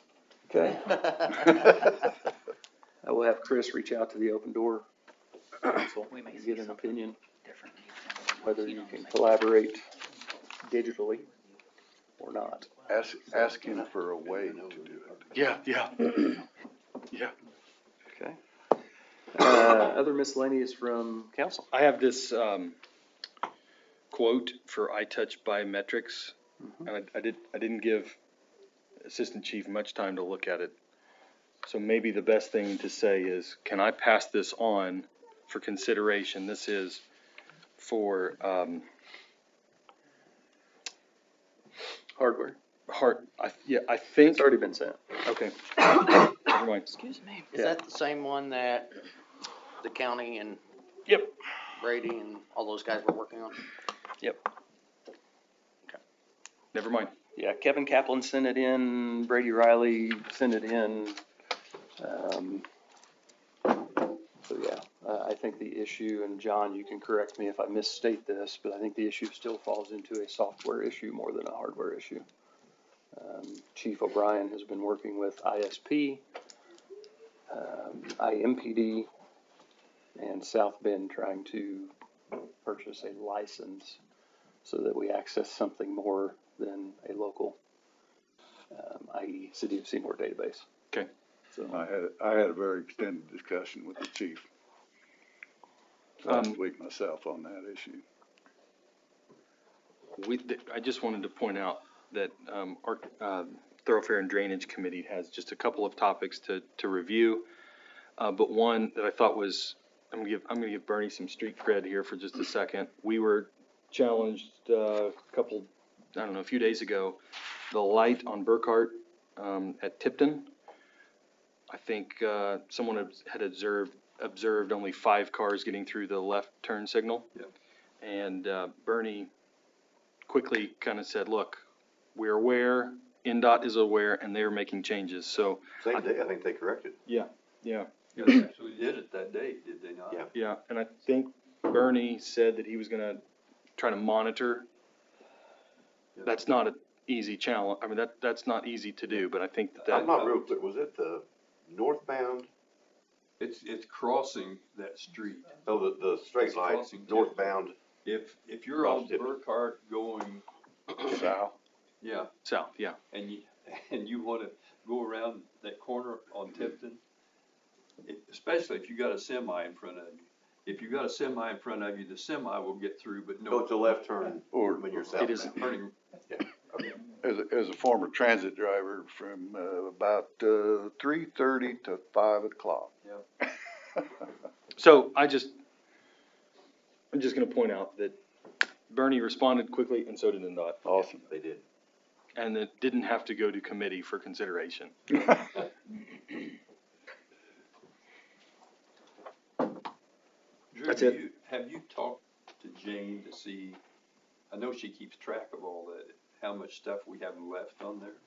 Okay. I will have Chris reach out to the open door council and get an opinion, whether you can collaborate digitally or not. Ask him for a way to do it. Yeah, yeah. Yeah. Okay. Other miscellaneous from council? I have this, quote for iTouch Biometrics, and I didn't give Assistant Chief much time to look at it. So maybe the best thing to say is, can I pass this on for consideration? This is for, Hardware. I think. It's already been sent. Okay. Never mind. Excuse me. Is that the same one that the county and Yep. Brady and all those guys were working on? Yep. Never mind. Yeah, Kevin Kaplan sent it in, Brady Riley sent it in. So yeah, I think the issue, and John, you can correct me if I misstate this, but I think the issue still falls into a software issue more than a hardware issue. Chief O'Brien has been working with ISP, IMPD, and South Bend trying to purchase a license so that we access something more than a local, i.e. City of Seymour database. Okay. So I had a very extended discussion with the chief last week myself on that issue. I just wanted to point out that our Thoroughfare and Drainage Committee has just a couple of topics to review, but one that I thought was, I'm gonna give Bernie some street cred here for just a second. We were challenged a few days ago, the light on Burkhart at Tipton. I think someone had observed only 5 cars getting through the left turn signal. Yep. And Bernie quickly kind of said, look, we're aware, NDOT is aware, and they're making changes. So Same day, I think they corrected. Yeah. They actually did it that day, did they not? Yeah, and I think Bernie said that he was gonna try to monitor. That's not an easy challenge. I mean, that's not easy to do, but I think that. I'm not real clear, was it the northbound? It's crossing that street. Oh, the straight It's line, crossing northbound. If you're on Cross Tipton. Burkhart going, South. yeah, South, yeah. and you wanna go around that corner on Tipton, especially if you got a semi in front of you. If you got a semi in front of you, the semi will get through, but no. Go to left turn Or when you're southbound. It is Turning, as a former transit driver from about 3:30 to 5 o'clock. yeah. So I'm just gonna point out that Bernie responded quickly and so did NDOT. Awesome. They did. And it didn't have to go to committee for consideration. Drew, That's it. Have you talked to Jane to see, I know she keeps track of all that, how much stuff we have left on there?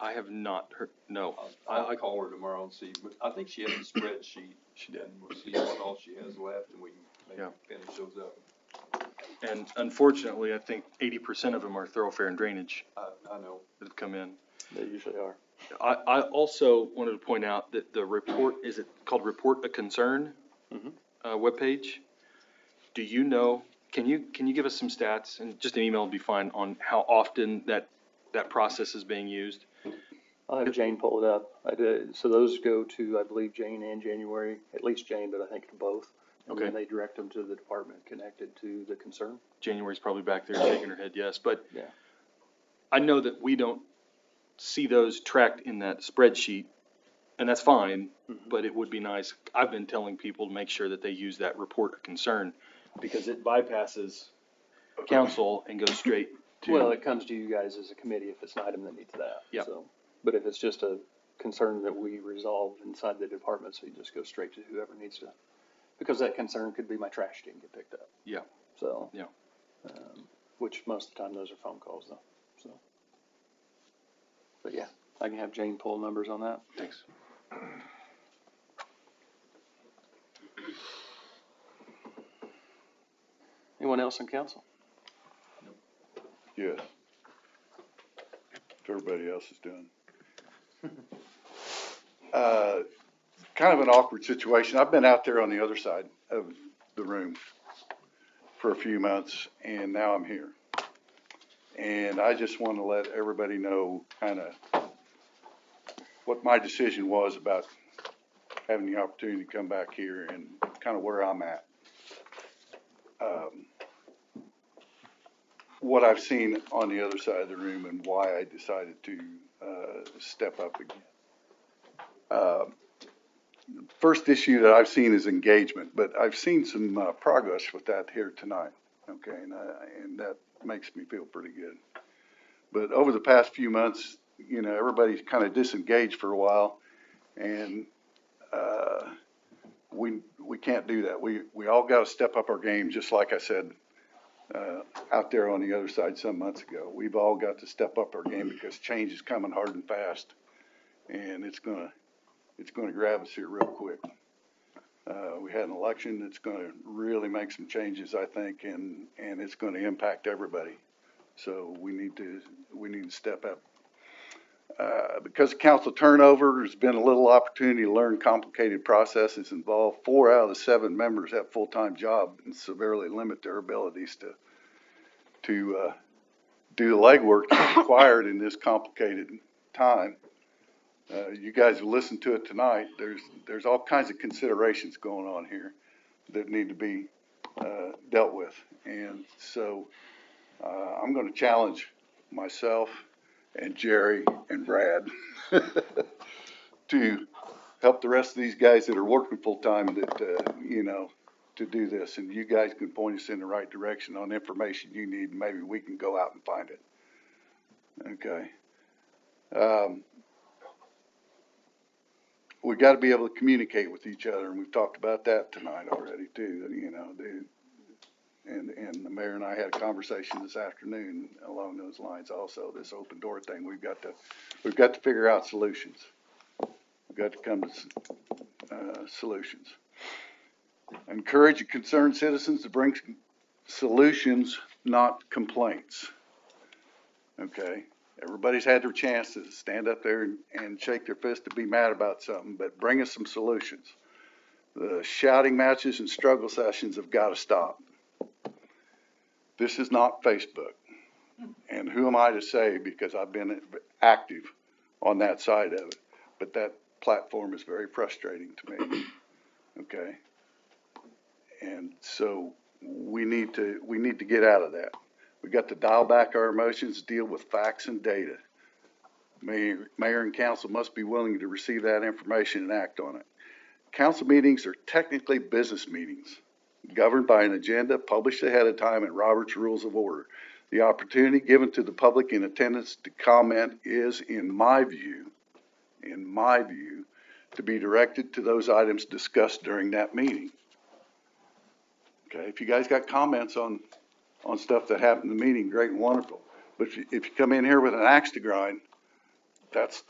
I have not heard, no. I'll call her tomorrow and see, but I think she has a spreadsheet. She did. And we'll see what all she has left and we can Yeah. maybe finish those up. And unfortunately, I think 80% of them are thoroughfare and drainage I know. that have come in. they usually are. I also wanted to point out that the report, is it called Report a Concern? Webpage? Do you know, can you give us some stats, and just an email would be fine, on how often that process is being used? I'll have Jane pull it up. I did, so those go to, I believe, Jane and January, at least Jane, but I think to both. And then Okay. they direct them to the department connected to the concern. January's probably back there shaking her head yes, but Yeah. I know that we don't see those tracked in that spreadsheet, and that's fine, but it would be nice. I've been telling people to make sure that they use that report of concern, because it bypasses council and goes straight to. Well, it comes to you guys as a committee if it's an item that needs that. Yeah. So, but if it's just a concern that we resolve inside the department, so you just go straight to whoever needs to. Because that concern could be my trash didn't get picked up. Yeah. So. Yeah. Which most of the time those are phone calls though, so. But yeah, I can have Jane pull numbers on that. Thanks. Anyone else on council? Yes. If everybody else is doing. Kind of an awkward situation. I've been out there on the other side of the room for a few months, and now I'm here. And I just want to let everybody know kind of what my decision was about having the opportunity to come back here and kind of where I'm at. What I've seen on the other side of the room and why I decided to step up again. First issue that I've seen is engagement, but I've seen some progress with that here tonight. Okay, and that makes me feel pretty good. But over the past few months, you know, everybody's kind of disengaged for a while, and we can't do that. We all got to step up our game, just like I said out there on the other side some months ago. We've all got to step up our game because change is coming hard and fast, and it's gonna grab us here real quick. We had an election that's going to really make some changes, I think, and it's going to impact everybody. So we need to step up. Because of council turnover, there's been a little opportunity to learn complicated processes involved. 4 out of the 7 members have full-time jobs and severely limit their abilities to do the legwork that's required in this complicated time. You guys have listened to it tonight. There's all kinds of considerations going on here that need to be dealt with. And so I'm going to challenge myself and Jerry and Brad to help the rest of these guys that are working full time that, you know, to do this. And you guys can point us in the right direction on information you need. And maybe we can go out and find it. Okay. We got to be able to communicate with each other, and we've talked about that tonight already too. You know, and the mayor and I had a conversation this afternoon along those lines. Also, this open door thing, we've got to figure out solutions. We've got to come to solutions. Encourage and concerned citizens to bring solutions, not complaints. Okay. Everybody's had their chance to stand up there and shake their fist to be mad about something, but bring us some solutions. The shouting matches and struggle sessions have got to stop. This is not Facebook. And who am I to say, because I've been active on that side of it, but that platform is very frustrating to me. Okay. And so we need to get out of that. We've got to dial back our emotions, deal with facts and data. Mayor and council must be willing to receive that information and act on it. Council meetings are technically business meetings, governed by an agenda published ahead of time in Robert's Rules of Order. The opportunity given to the public in attendance to comment is, in my view, to be directed to those items discussed during that meeting. Okay, if you guys got comments on stuff that happened in the meeting, great and wonderful. But if you come in here with an axe to grind, that's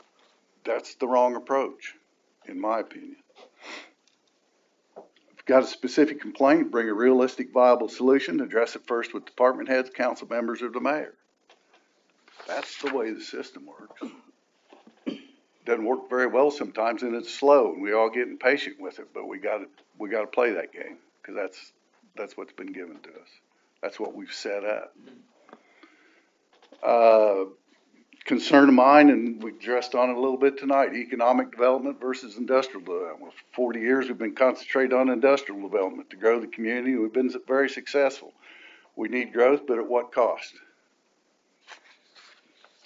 the wrong approach, in my opinion. If you've got a specific complaint, bring a realistic, viable solution. Address it first with department heads, council members, or the mayor. That's the way the system works. Doesn't work very well sometimes, and it's slow, and we all get impatient with it. But we got to play that game, because that's what's been given to us. That's what we've set up. Concern of mine, and we addressed on it a little bit tonight, economic development versus industrial development. For 40 years, we've been concentrated on industrial development to grow the community. We've been very successful. We need growth, but at what cost?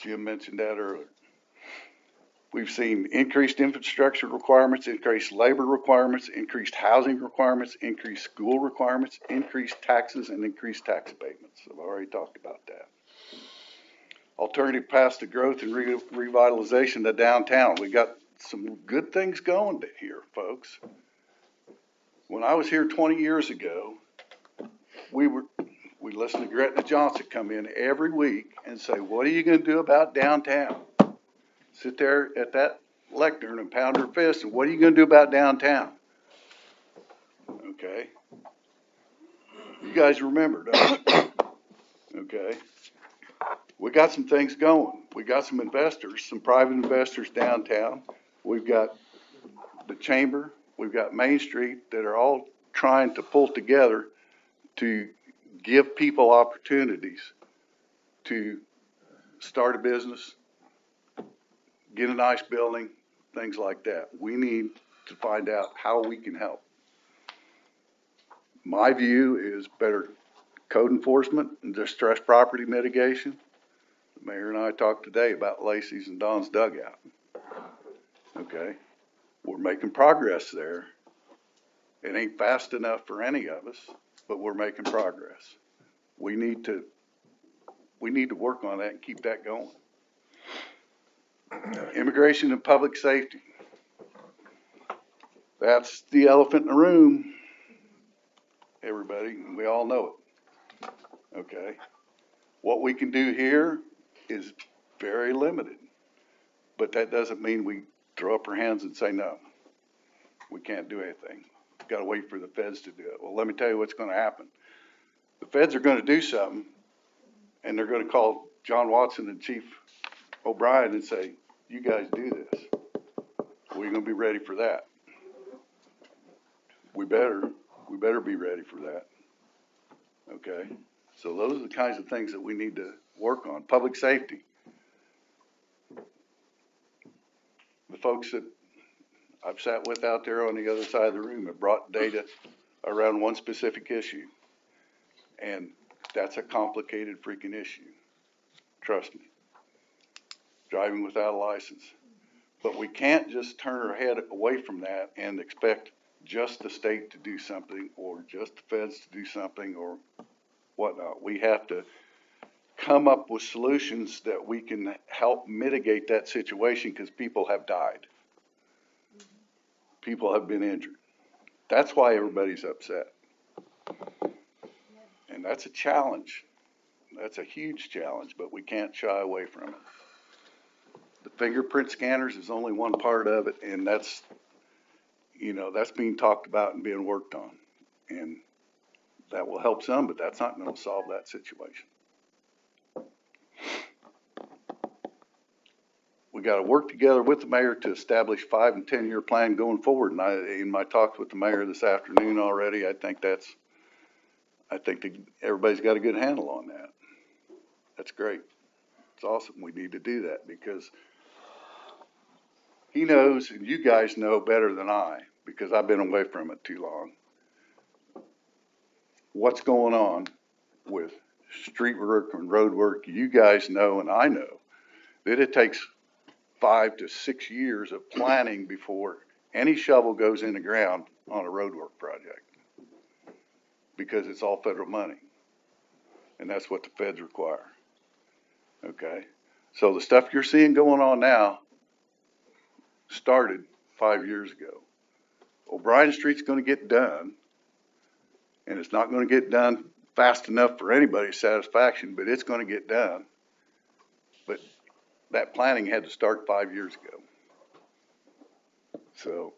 Jim mentioned that earlier. We've seen increased infrastructure requirements, increased labor requirements, increased housing requirements, increased school requirements, increased taxes, and increased tax abatements. I've already talked about that. Alternative paths to growth and revitalization of downtown. We got some good things going here, folks. When I was here 20 years ago, we listened to Gretna Johnson come in every week and say, "What are you going to do about downtown?" Sit there at that lectern and pound her fist, and what are you going to do about downtown? Okay. You guys remember, don't you? Okay. We got some things going. We got some investors, some private investors downtown. We've got the chamber. We've got Main Street that are all trying to pull together to give people opportunities to start a business, get a nice building, things like that. We need to find out how we can help. My view is better code enforcement and distressed property mitigation. The mayor and I talked today about Lacey's and Don's dugout. Okay, we're making progress there. It ain't fast enough for any of us, but we're making progress. We need to work on that and keep that going. Immigration and public safety. That's the elephant in the room, everybody, we all know it. Okay, what we can do here is very limited, but that doesn't mean we throw up our hands and say no. We can't do anything. We've got to wait for the feds to do it. Well, let me tell you what's going to happen. The feds are going to do something, and they're going to call John Watson and Chief O'Brien and say, you guys do this. We're going to be ready for that. We better be ready for that. Okay? So those are the kinds of things that we need to work on. Public safety. The folks that I've sat with out there on the other side of the room have brought data around one specific issue. And that's a complicated freaking issue. Trust me. Driving without a license. But we can't just turn our head away from that and expect just the state to do something or just the feds to do something or whatnot. We have to come up with solutions that we can help mitigate that situation because people have died. People have been injured. That's why everybody's upset. And that's a challenge. That's a huge challenge, but we can't shy away from it. The fingerprint scanners is only one part of it, and that's being talked about and being worked on. And that will help some, but that's not going to solve that situation. We got to work together with the mayor to establish 5 and 10 year plan going forward. And in my talks with the mayor this afternoon already, I think that everybody's got a good handle on that. That's great. It's awesome. We need to do that because he knows, and you guys know better than I, because I've been away from it too long, what's going on with street work and road work. You guys know, and I know, that it takes 5 to 6 years of planning before any shovel goes in the ground on a road work project, because it's all federal money, and that's what the feds require. Okay, so the stuff you're seeing going on now started 5 years ago. O'Brien Street's going to get done, and it's not going to get done fast enough for anybody's satisfaction, but it's going to get done. But that planning had to start 5 years ago. So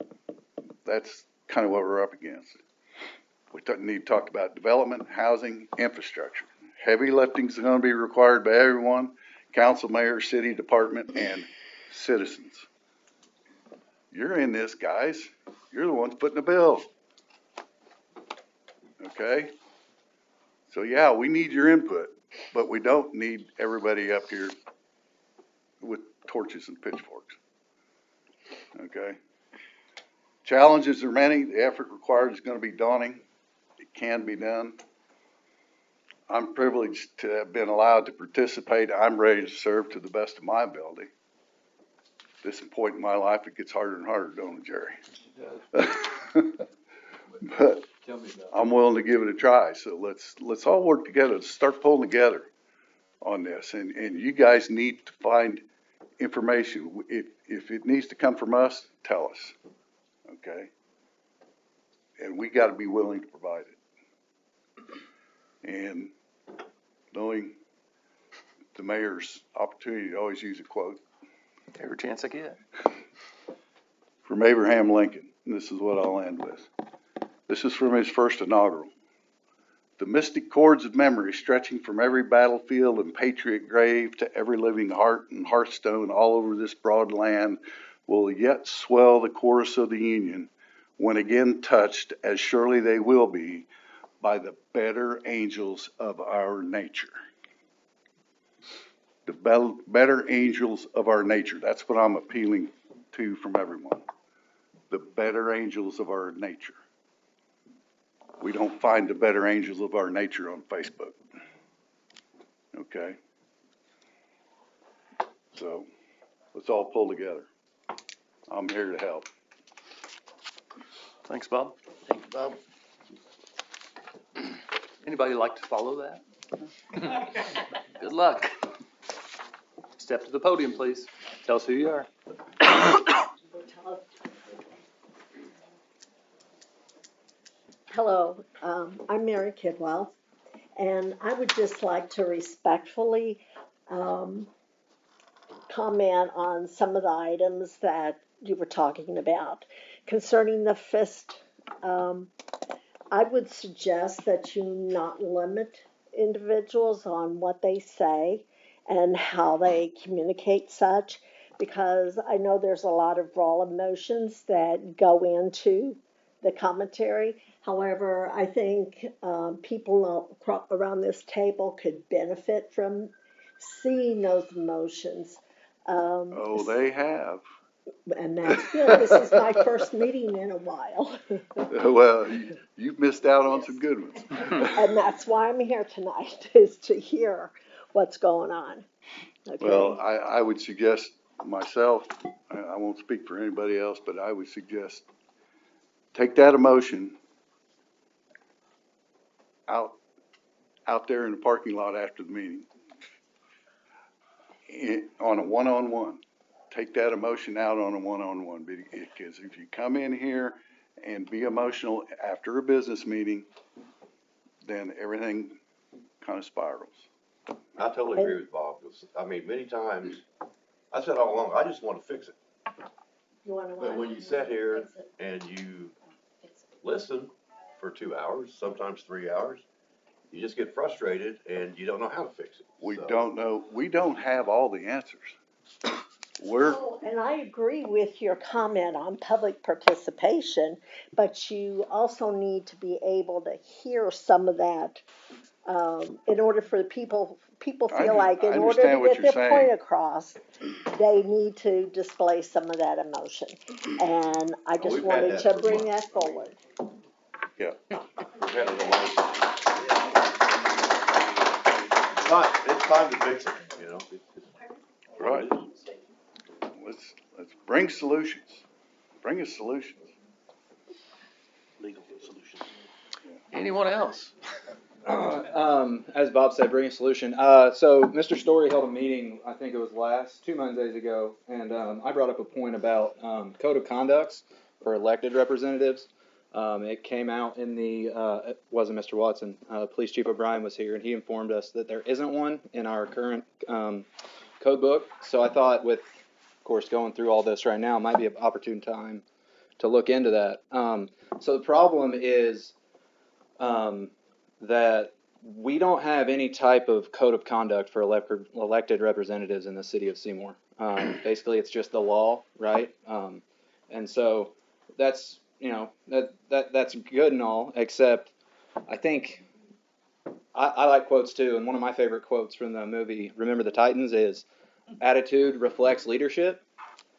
that's kind of what we're up against. We need to talk about development, housing, infrastructure. Heavy lifting is going to be required by everyone, council, mayor, city department, and citizens. You're in this, guys. You're the ones putting the bill. Okay? So yeah, we need your input, but we don't need everybody up here with torches and pitchforks. Okay? Challenges are many. The effort required is going to be daunting. It can be done. I'm privileged to have been allowed to participate. I'm ready to serve to the best of my ability. At this point in my life, it gets harder and harder, don't it, Jerry? But I'm willing to give it a try. So let's all work together. Let's start pulling together on this. And you guys need to find information. If it needs to come from us, tell us. Okay? And we got to be willing to provide it. And knowing the mayor's opportunity to always use a quote. Every chance I get. From Abraham Lincoln. And this is what I'll end with. This is from his first inaugural. The mystic cords of memory stretching from every battlefield and patriot grave to every living heart and hearthstone all over this broad land will yet swell the chorus of the Union when again touched, as surely they will be, by the better angels of our nature. The better angels of our nature. That's what I'm appealing to from everyone. The better angels of our nature. We don't find the better angels of our nature on Facebook. Okay? So, let's all pull together. I'm here to help. Thanks, Bob. Thank you, Bob. Anybody like to follow that? Good luck. Step to the podium, please. Tell us who you are. Hello, I'm Mary Kidwell, and I would just like to respectfully comment on some of the items that you were talking about. Concerning the FIST, I would suggest that you not limit individuals on what they say and how they communicate such, because I know there's a lot of raw emotions that go into the commentary. However, I think people around this table could benefit from seeing those emotions. Oh, they have. And that's good. This is my first meeting in a while. Well, you've missed out on some good ones. And that's why I'm here tonight, is to hear what's going on. Okay? Well, I would suggest myself, I won't speak for anybody else, but I would suggest take that emotion out there in the parking lot after the meeting. On a one-on-one. Take that emotion out on a one-on-one, because if you come in here and be emotional after a business meeting, then everything kind of spirals. I totally agree with Bob, 'cause, I mean, many times, I said all along, I just want to fix it. But when you sit here and you listen for 2 hours, sometimes 3 hours, you just get frustrated and you don't know how to fix it. We don't know, we don't have all the answers. And I agree with your comment on public participation, but you also need to be able to hear some of that in order for the people feel like in order to get their point across, they need to display some of that emotion. And I just wanted to bring that forward. Yeah. We've had it a long time. It's time to fix it, you know. Right. Let's bring solutions. Bring us solutions. Legal solutions. Anyone else? As Bob said, bring a solution. So Mr. Story held a meeting, I think it was 2 Mondays ago, and I brought up a point about code of conducts for elected representatives. It came out in the, it wasn't Mr. Watson, Police Chief O'Brien was here, and he informed us that there isn't one in our current code book. So I thought with, of course, going through all this right now might be an opportune time to look into that. So the problem is that we don't have any type of code of conduct for elected representatives in the city of Seymour. Basically, it's just the law, right? And so that's, you know, that's good and all, except I think I like quotes too. And one of my favorite quotes from the movie Remember the Titans is, attitude reflects leadership.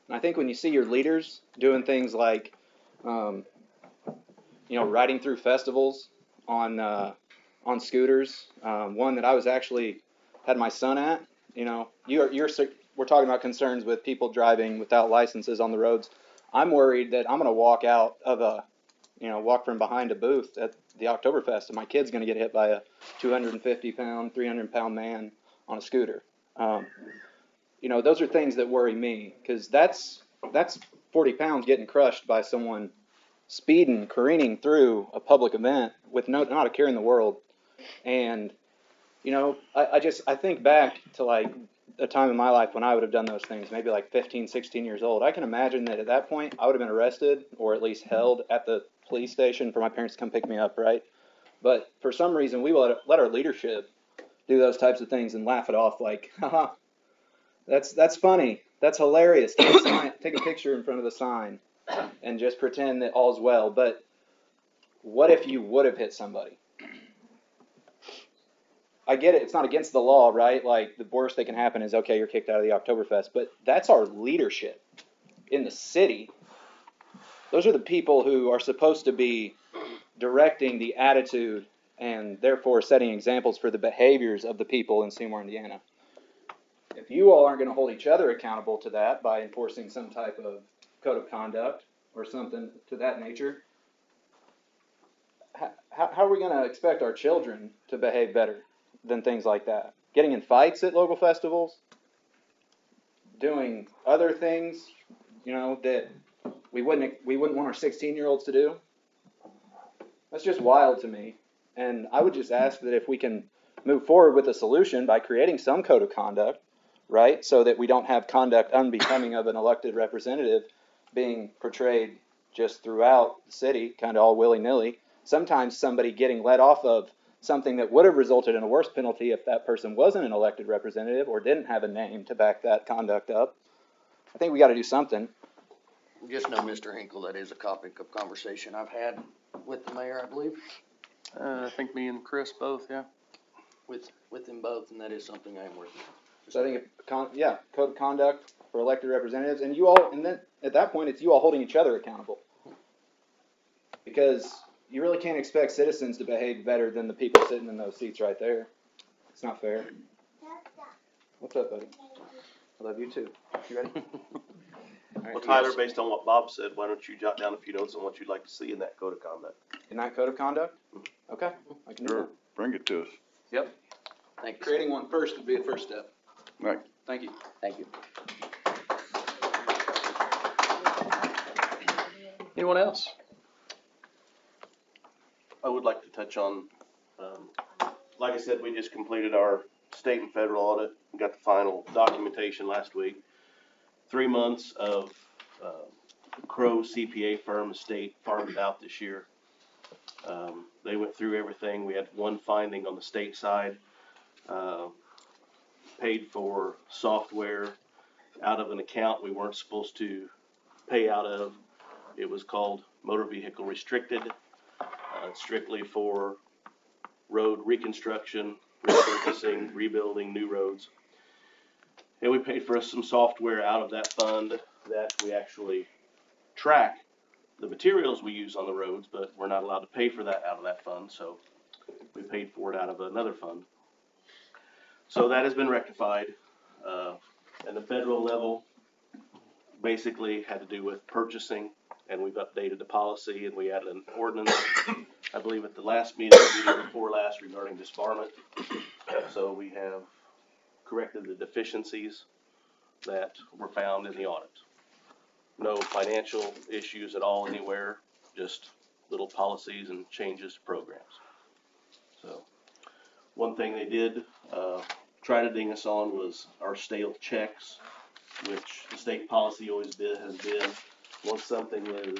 And I think when you see your leaders doing things like, you know, riding through festivals on scooters, one that I was actually had my son at, you know, we're talking about concerns with people driving without licenses on the roads. I'm worried that I'm going to walk walk from behind a booth at the Oktoberfest and my kid's going to get hit by a 250-pound, 300-pound man on a scooter. You know, those are things that worry me, because that's 40 pounds getting crushed by someone speeding, careening through a public event with not a care in the world. And, you know, I think back to like a time in my life when I would have done those things, maybe like 15, 16 years old. I can imagine that at that point I would have been arrested or at least held at the police station for my parents to come pick me up, right? But for some reason we will let our leadership do those types of things and laugh it off like, haha, that's funny, that's hilarious, take a picture in front of the sign. and just pretend that all's well. But what if you would have hit somebody? I get it, it's not against the law, right? Like, the worst that can happen is, okay, you're kicked out of the Oktoberfest, but that's our leadership in the city. Those are the people who are supposed to be directing the attitude and therefore setting examples for the behaviors of the people in Seymour, Indiana. If you all aren't going to hold each other accountable to that by enforcing some type of code of conduct or something to that nature, how are we going to expect our children to behave better than things like that? Getting in fights at local festivals, doing other things, that we wouldn't want our 16-year-olds to do. That's just wild to me. And I would just ask that if we can move forward with a solution by creating some code of conduct, right, so that we don't have conduct unbecoming of an elected representative being portrayed just throughout the city, kind of all willy-nilly. Sometimes somebody getting let off of something that would have resulted in a worse penalty if that person wasn't an elected representative or didn't have a name to back that conduct up. I think we got to do something. Just know, Mr. Hinkle, that is a topic of conversation I've had with the mayor, I believe. I think me and Chris both, yeah. With them both, and that is something I am working on. So I think, code of conduct for elected representatives, and you all, and then at that point, it's you all holding each other accountable. Because you really can't expect citizens to behave better than the people sitting in those seats right there. It's not fair. What's up, buddy? I love you too. You ready? Right, Well, Tyler, based on what Bob said, why don't you jot down a few notes on what you'd like to see in that code of conduct? In that code of conduct? Okay, I can do that. Bring it to us. Yep. Thank you. Creating one first would be the first step. Right. Thank you. Thank you. Anyone else? I would like to touch on, like I said, we just completed our state and federal audit. We got the final documentation last week. 3 months of Crow CPA firm estate farmed out this year. They went through everything. We had one finding on the state side. Paid for software out of an account we weren't supposed to pay out of. It was called motor vehicle restricted, strictly for road reconstruction, resurfacing, rebuilding new roads. And we paid for some software out of that fund that we actually track the materials we use on the roads, but we're not allowed to pay for that out of that fund, so we paid for it out of another fund. So that has been rectified. At the federal level, basically had to do with purchasing, and we've updated the policy, and we added an ordinance, I believe at the last meeting before last, regarding disbarment. So we have corrected the deficiencies that were found in the audit. No financial issues at all anywhere, just little policies and changes to programs. So one thing they did try to ding us on was our stale checks, which the state policy always has been, once something is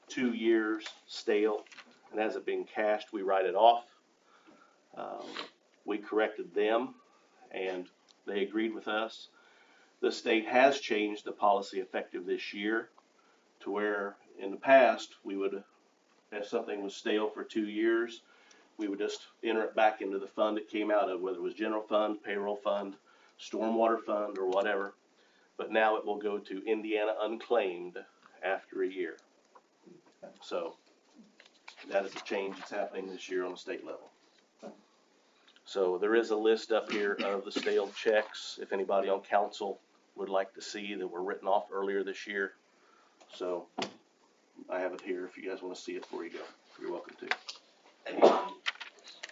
2 years stale and hasn't been cashed, we write it off. We corrected them and they agreed with us. The state has changed the policy effective this year to where in the past we would, if something was stale for 2 years, we would just enter it back into the fund it came out of, whether it was general fund, payroll fund, stormwater fund, or whatever. But now it will go to Indiana unclaimed after a year. So that is a change that's happening this year on the state level. So there is a list up here of the stale checks, if anybody on council would like to see, that were written off earlier this year. So I have it here if you guys want to see it before you go. You're welcome to.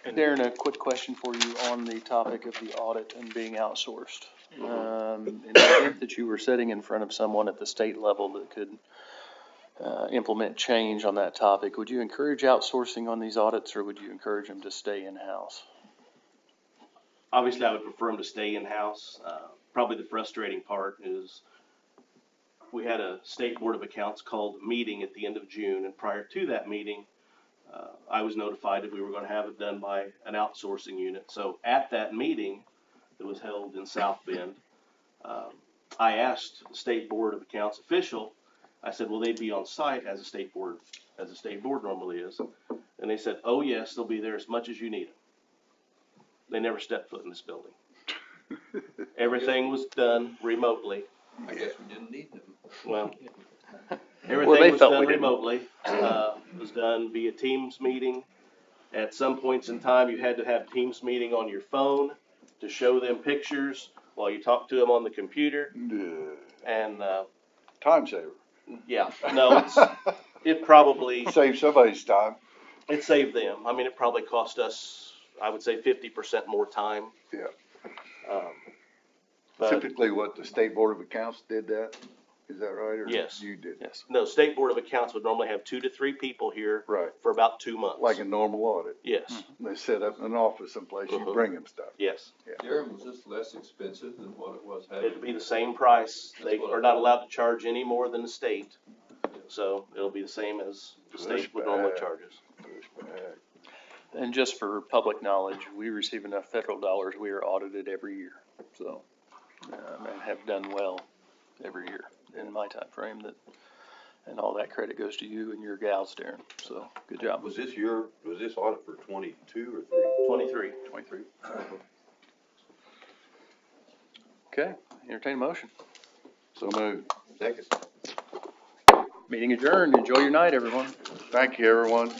Darren, a quick question for you on the topic of the audit and being outsourced. In the event that you were sitting in front of someone at the state level that could implement change on that topic, would you encourage outsourcing on these audits, or would you encourage them to stay in-house? Obviously, I would prefer them to stay in-house. Probably the frustrating part is we had a state board of accounts called meeting at the end of June, and prior to that meeting, I was notified that we were going to have it done by an outsourcing unit. So at that meeting that was held in South Bend, I asked the state board of accounts official, I said, will they be on site as a state board normally is? And they said, oh yes, they'll be there as much as you need them. They never stepped foot in this building. Everything was done remotely. I guess we didn't need them. Well, Well, everything they was felt done we didn't. remotely. It was done via Teams meeting. At some points in time, you had to have Teams meeting on your phone to show them pictures while you talk to them on the computer. And, Time saver. yeah, no, it probably, Save somebody's time. it saved them. I mean, it probably cost us, I would say 50% more time. Yeah. But Typically what, the State Board of Accounts did that? Is that right? Or Yes. you did? Yes. no, State Board of Accounts would normally have 2 to 3 people here Right. for about 2 months. Like a normal audit. Yes, They set up an office someplace, you bring them stuff. yes. Darren, was this less expensive than what it was having? It'd be the same price. They That's what I are not thought. allowed to charge any more than the state. So it'll be the same as the state would normally charge us. And just for public knowledge, we receive enough federal dollars, we are audited every year, so, and have done well every year in my time frame. That, and all that credit goes to you and your gals, Darren, so, good job. Was this audit for 22 or 23. 23. Okay, entertain a motion. So moved. 3? Second. Meeting adjourned, enjoy your night, everyone. Thank you, everyone.